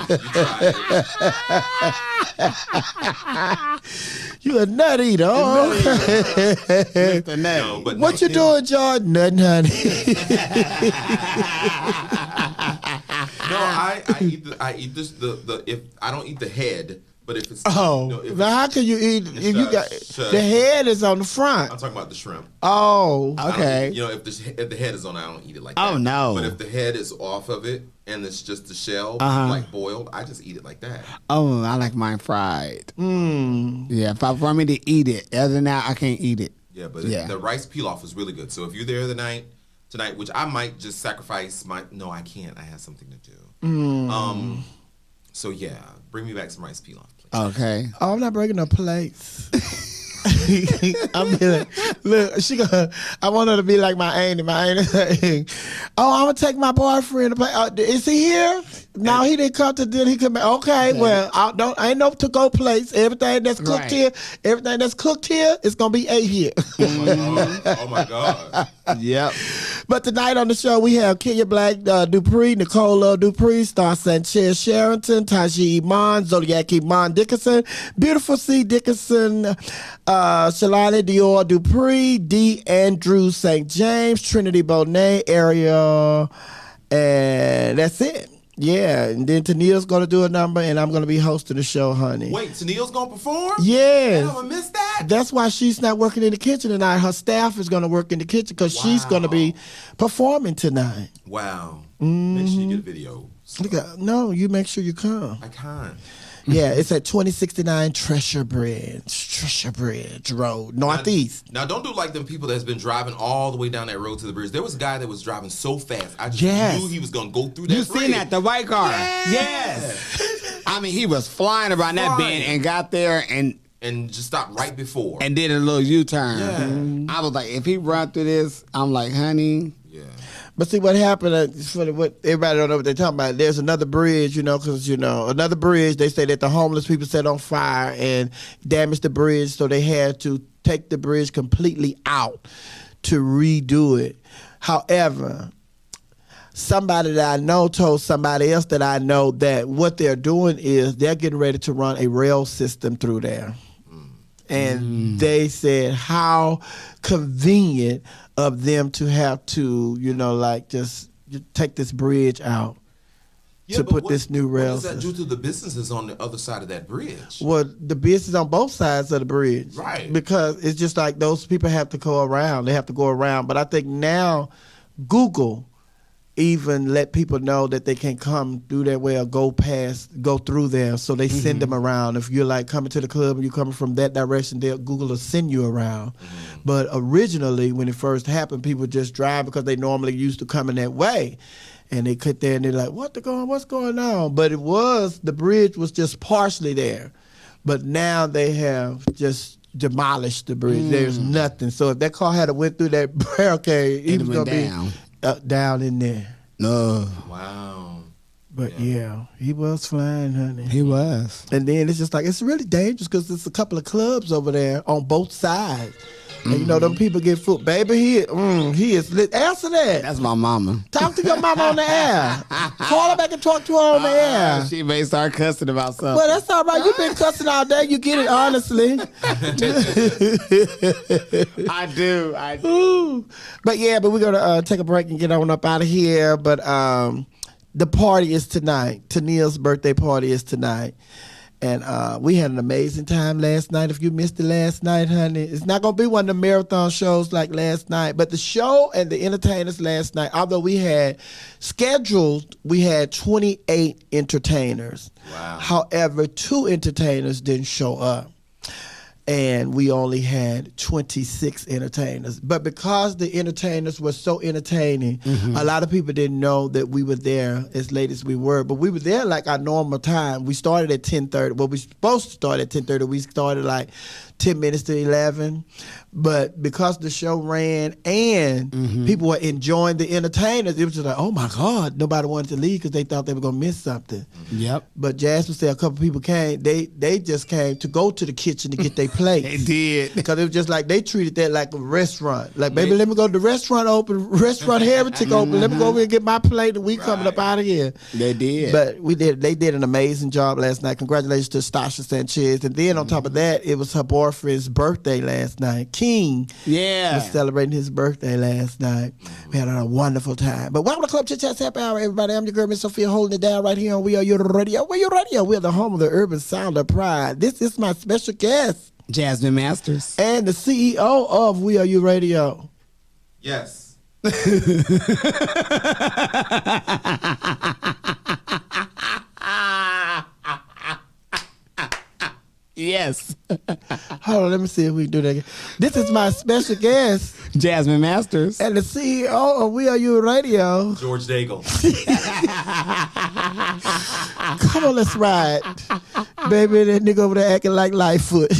You tried it. You a nut eater, oh? Mr. Nutty. No, but What you doing, Jordan? Nothing, honey. No, I eat the if I don't eat the head, but if it's if now how can you eat if you got the head is on the front? I'm talking about the shrimp. Oh, okay. You know, if the head is on, I don't eat it like that. Oh, no. But if the head is off of it and it's just the shell, like boiled, I just eat it like that. Oh, I like mine fried. Yeah, if I want me to eat it. Other than that, I can't eat it. Yeah, but the rice pilaf is really good. So if you're there tonight, which I might just sacrifice no, I can't. I have something to do. So yeah, bring me back some rice pilaf, please. Okay. Oh, I'm not breaking no plates. I'm be like, look, I want her to be like my auntie. My auntie saying, oh, I'm gonna take my boyfriend to play. Is he here? No, he didn't come to dinner. He come back. Okay, well, I ain't no to go plates. Everything that's cooked here, it's gonna be ate here. Oh my God. Yep. But tonight on the show, we have Kenya Black Dupree, Nicole Dupree, Star Sanchez Sherrington, Taji Iman, Zodiac Iman Dickinson, Beautiful C. Dickinson, Shalani Dior Dupree, D. Andrew St. James, Trinity Bonet, Ariel, and that's it. Yeah, and then Tennille's going to do a number, and I'm going to be hosting the show, honey. Wait, Tennille's going to perform? Yes. I'm going to miss that? That's why she's not working in the kitchen tonight. Her staff is going to work in the kitchen because she's going to be performing tonight. Wow. Make sure you get a video. No, you make sure you come. I can't. Yeah, it's at 2069 Treasure Bridge Road, Northeast. Now, don't do like them people that's been driving all the way down that road to the bridge. There was a guy that was driving so fast. I just knew he was going to go through that bridge. You seen that, the white car? Yes. I mean, he was flying around that bend and got there and just stopped right before. And did a little U-turn. Yeah. I was like, if he run through this, I'm like, honey. Yeah. But see what happened, what everybody don't know what they're talking about. There's another bridge, because, another bridge, they say that the homeless people set on fire and damaged the bridge, so they had to take the bridge completely out to redo it. However, somebody that I know told somebody else that I know that what they're doing is they're getting ready to run a rail system through there. And they said how convenient of them to have to, just take this bridge out to put this new rail system. What does that do to the businesses on the other side of that bridge? Well, the business on both sides of the bridge. Right. Because it's just like those people have to go around. They have to go around. But I think now Google even let people know that they can come through that way or go through there. So they send them around. If you're like coming to the club and you're coming from that direction, Google will send you around. But originally, when it first happened, people just drive because they normally used to coming that way. And they cut there and they're like, what's going on? But the bridge was just partially there. But now they have just demolished the bridge. There's nothing. So if that car had went through that barricade, it was going to be down in there. No. Wow. But yeah, he was flying, honey. He was. And then it's just like, it's really dangerous because there's a couple of clubs over there on both sides. And you know, them people get food. Baby, he is lit. Answer that. That's my mama. Talk to your mama on the air. Call her back and talk to her on the air. She may start cussing about something. Well, that's all right. You've been cussing all day. You get it, honestly. I do. Ooh. But we're going to take a break and get on up out of here. But the party is tonight. Tania's birthday party is tonight. And we had an amazing time last night. If you missed it last night, honey, it's not going to be one of the marathon shows like last night. But the show and the entertainers last night, although we had 28 entertainers. Wow. However, 2 entertainers didn't show up. And we only had 26 entertainers. But because the entertainers were so entertaining, a lot of people didn't know that we were there as late as we were. But we were there like our normal time. We started at 10:30. Well, we were supposed to start at 10:30. We started like 10 minutes to 11. But because the show ran and people were enjoying the entertainers, it was just like, oh my God, nobody wanted to leave because they thought they were going to miss something. Yep. But Jasmine said a couple people came. They just came to go to the kitchen to get their plate. They did. Because it was just like they treated that like a restaurant. Like, baby, let me go to the restaurant open, restaurant Heritage open. Let me go over and get my plate and we coming up out of here. They did. But they did an amazing job last night. Congratulations to Stasha Sanchez. And then on top of that, it was her boyfriend's birthday last night. King was celebrating his birthday last night. We had a wonderful time. But welcome to Club Chit Chat Happy Hour, everybody. I'm your girl, Miss Sophia, holding it down right here on WERUradio. WERUradio, we're the home of the urban sound of pride. This is my special guest, Jasmine Masters. and the CEO of WERUradio. Yes. Yes. Hold on, let me see if we can do that again. This is my special guest, Jasmine Masters. and the CEO of WERUradio. George Daigle. Come on, let's ride. Baby, that nigga over there acting like Lightfoot.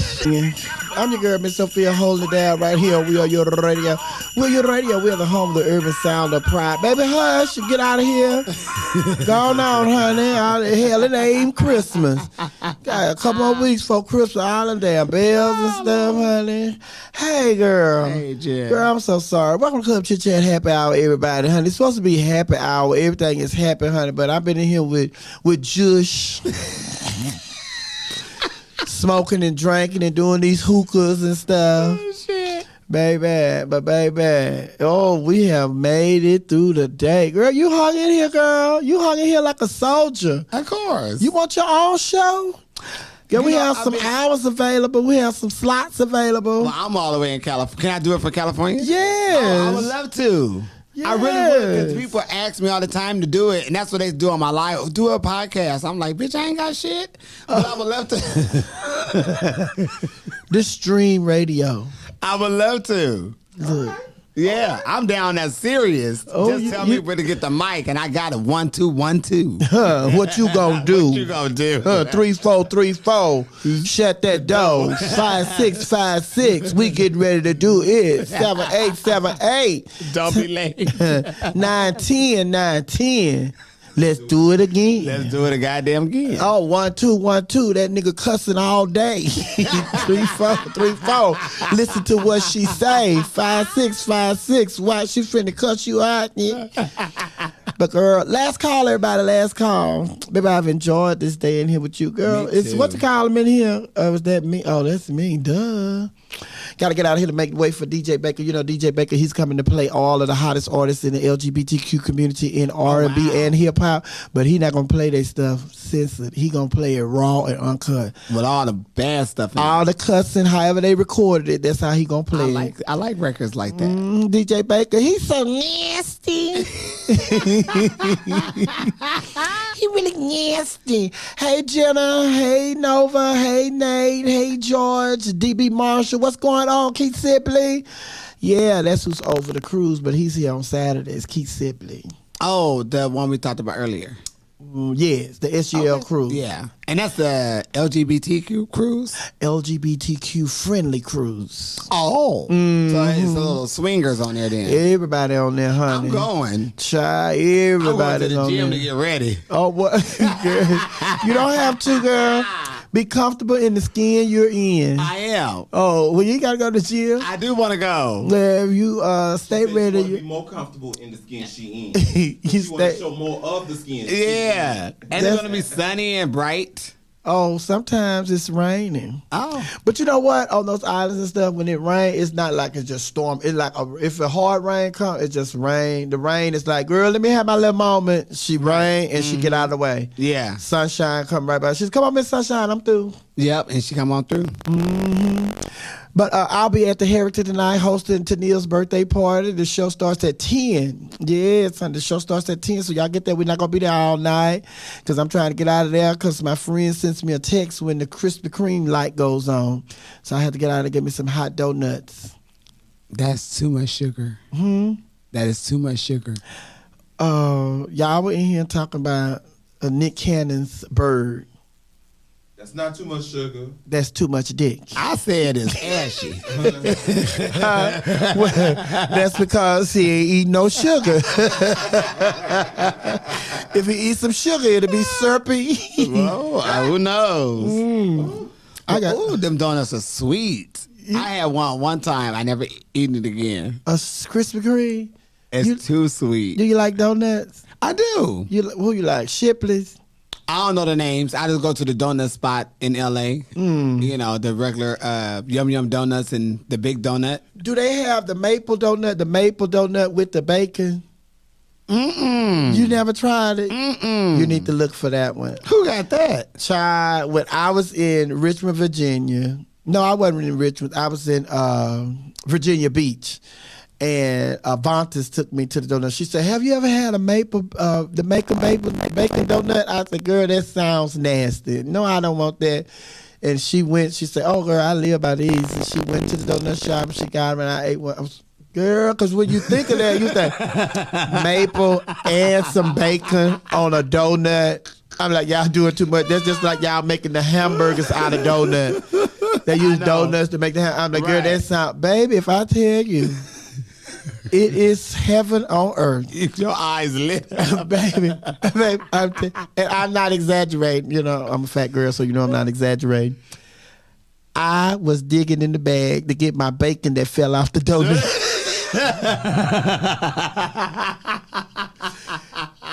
I'm your girl, Miss Sophia, holding it down right here on WERUradio. WERUradio, we're the home of the urban sound of pride. Baby, hush, get out of here. Go on, honey. Hell, it ain't even Christmas. Got a couple more weeks for Christmas, all them damn bells and stuff, honey. Hey, girl. Hey, Jen. Girl, I'm so sorry. Welcome to Club Chit Chat Happy Hour, everybody, honey. It's supposed to be happy hour. Everything is happy, honey, but I've been in here with Jush. Smoking and drinking and doing these hookahs and stuff. Oh, shit. Baby, we have made it through the day. Girl, you hung in here, girl. You hung in here like a soldier. Of course. You want your own show? Girl, we have some hours available. We have some slots available. Well, I'm all the way in California. Can I do it for California? Yes. Oh, I would love to. Yes. I really would, because people ask me all the time to do it, and that's what they do on my live. Do a podcast. I'm like, bitch, I ain't got shit. But I would love to. This stream radio. I would love to. Look. Yeah, I'm down that serious. Just tell me where to get the mic, and I got it. 1 2 1 2. What you gonna do? What you gonna do? 3 4 3 4. Shut that door. 5 6 5 6. We getting ready to do it. 7 8 7 8. Don't be late. 9 10 9 10. Let's do it again. Let's do it a goddamn again. Oh, 1 2 1 2. That nigga cussing all day. 3 4 3 4. Listen to what she say. 5 6 5 6. Why she finna cuss you out? Yeah. But girl, last call, everybody. Last call. Baby, I've enjoyed this day in here with you, girl. It's what's the call in here? Was that me? Oh, that's me. Duh. Gotta get out of here to make way for DJ Baker. You know, DJ Baker, he's coming to play all of the hottest artists in the LGBTQ community in R&B and hip hop. But he not gonna play their stuff censored. He gonna play it raw and uncut. With all the bad stuff in all the cussing, however they recorded it, that's how he gonna play it. I like records like that. DJ Baker, he's so nasty. He really nasty. Hey Jenna, hey Nova, hey Nate, hey George, DB Marshall, what's going on, Keith Sibley? Yeah, that's who's over the cruise, but he's here on Saturdays, Keith Sibley. Oh, the one we talked about earlier. Yes, the Sgl Cruise. Yeah. And that's the LGBTQ cruise? LGBTQ friendly cruise. Oh. Mm-hmm. So it's a little swingers on there then. Everybody on there, honey. I'm going. Child, everybody I'm going to the gym on there. to get ready. Oh, what? Girl, you don't have to, girl. Be comfortable in the skin you're in. I am. Oh, well, you got to go to the gym. I do want to go. Yeah, if you stay ready. You want to be more comfortable in the skin she in. you want to show more of the skin. Yeah. And it's going to be sunny and bright. Oh, sometimes it's raining. Oh. But you know what? On those islands and stuff, when it rains, it's not like it's just storm. It's like if a hard rain comes, it's just rain. The rain is like, girl, let me have my little moment. She rain and she get out of the way. Yeah. Sunshine come right by. She's come on, Miss Sunshine, I'm through. Yep, and she come on through. But I'll be at the Heritage tonight hosting Tennille's birthday party. The show starts at 10. Yeah, the show starts at 10, so y'all get there. We're not going to be there all night because I'm trying to get out of there because my friend sends me a text when the Krispy Kreme light goes on. So I have to get out of there and get me some hot donuts. That's too much sugar. That is too much sugar. Y'all were in here talking about Nick Cannon's bird. That's not too much sugar. That's too much dick. I said it's ashy. Well, that's because he ain't eating no sugar. If he eats some sugar, it'll be syrupy. Whoa, who knows? I got Ooh, them donuts are sweet. I had one time. I never eaten it again. a Krispy Kreme. It's too sweet. Do you like donuts? I do. Who you like? Shipley's? I don't know the names. I just go to the donut spot in L.A. You know, the regular Yum Yum Donuts and the Big Donut. Do they have the maple donut? The maple donut with the bacon? You never tried it? You need to look for that one. Who got that? Child, when I was in Richmond, Virginia. No, I wasn't in Richmond. I was in Virginia Beach. And Vontas took me to the donut. She said, "Have you ever had a maple bacon donut?" I said, "Girl, that sounds nasty. No, I don't want that." And she went. She said, "Oh, girl, I live by these." And she went to the donut shop and she got them, and I ate one. Girl, because when you think of that, you think maple and some bacon on a donut. I'm like, y'all doing too much. That's just like y'all making the hamburgers out of donuts. They use donuts to make the hamburgers. I'm like, girl, that sound, baby, if I tell you. It is heaven on earth. Your eyes lit baby, and I'm not exaggerating. You know, I'm a fat girl, so you know I'm not exaggerating. I was digging in the bag to get my bacon that fell off the donut.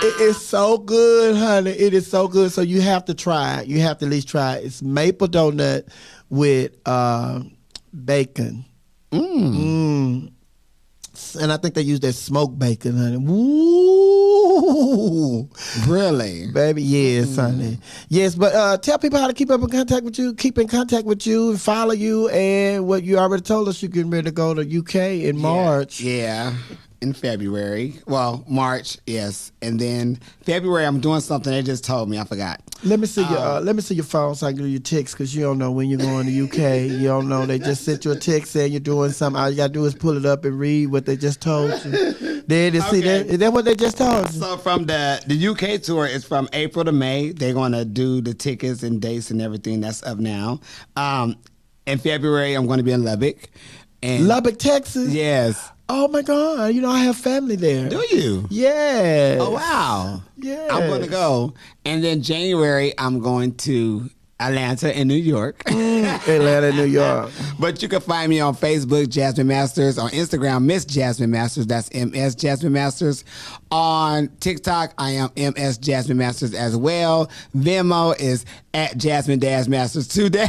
It is so good, honey. It is so good. So you have to try it. You have to at least try it. It's maple donut with bacon. And I think they use that smoked bacon, honey. Woo! Really? Baby, yes, honey. Yes, but tell people how to keep in contact with you, and follow you, and what you already told us, you're getting ready to go to UK in March. Yeah. In February. Well, March, yes. And then February, I'm doing something they just told me. I forgot. Let me see your phone so I can do your text, because you don't know when you're going to UK. You don't know. They just sent you a text saying you're doing something. All you got to do is pull it up and read what they just told you. There it is. See that? Is that what they just told you? So from the UK tour is from April to May. They're going to do the tickets and dates and everything. That's up now. In February, I'm going to be in Lubbock. Lubbock, Texas? Yes. Oh, my God. You know, I have family there. Do you? Yeah. Oh, wow. Yeah. I'm going to go. And then January, I'm going to Atlanta and New York. Atlanta, New York. But you can find me on Facebook, Jasmine Masters. On Instagram, Miss Jasmine Masters. That's MS Jasmine Masters. On TikTok, I am MS Jasmine Masters as well. Venmo is at Jasmine Masters 2 Girl.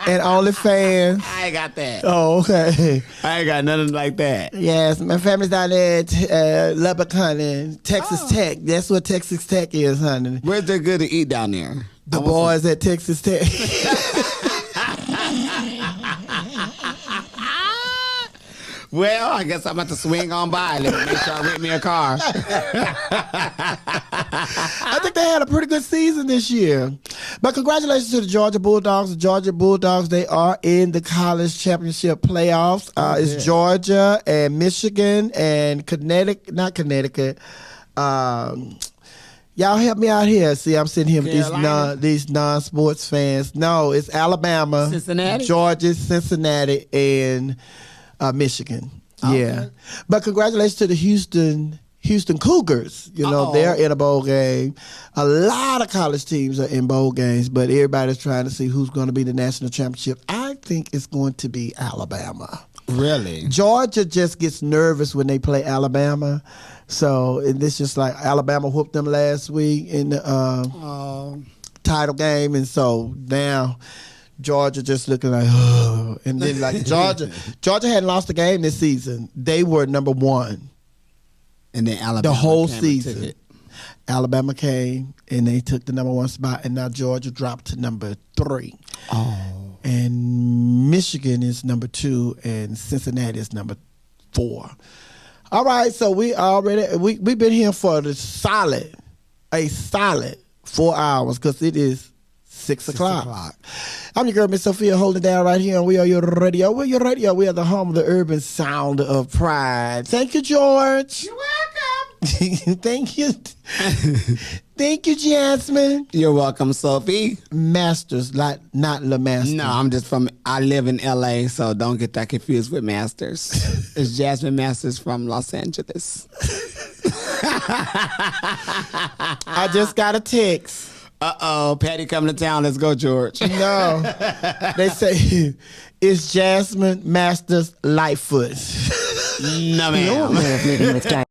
And OnlyFans. I ain't got that. Oh, okay. I ain't got nothing like that. Yes, my family's down there at Lubbock, honey. Texas Tech. That's what Texas Tech is, honey. Where's there good to eat down there? The boys at Texas Tech. Well, I guess I'm about to swing on by. Let me make sure I rent me a car. I think they had a pretty good season this year. But congratulations to the Georgia Bulldogs. The Georgia Bulldogs, they are in the college championship playoffs. It's Georgia and Michigan and Connecticut. Y'all help me out here. See, I'm sitting here with Carolina? these non-sports fans. No, it's Alabama, Cincinnati? Georgia, Cincinnati, and Michigan. Okay. Yeah. But congratulations to the Houston Cougars. You know, they're in a bowl game. A lot of college teams are in bowl games, but everybody's trying to see who's going to be the national championship. I think it's going to be Alabama. Really? Georgia just gets nervous when they play Alabama. So it's just like Alabama whooped them last week in the title game. And so now Georgia just looking like, oh. And then like Georgia hadn't lost a game this season. They were number one. And then Alabama the whole came and season. took it. Alabama came and they took the number one spot, and now Georgia dropped to number 3. Oh. And Michigan is number 2, and Cincinnati is number 4. All right, so we've been here for a solid 4 hours because it is 6 o'clock. I'm your girl, Miss Sophia, holding down right here on WERUradio. WERUradio, we are the home of the urban sound of pride. Thank you, George. You're welcome. Thank you. Thank you, Jasmine. You're welcome, Sophie. Masters, not LeMaster. No, I live in LA, so don't get that confused with Masters. It's Jasmine Masters from Los Angeles. I just got a text. Uh-oh, Patty coming to town. Let's go, George. No. They say it's Jasmine Masters Lightfoot. No, ma'am.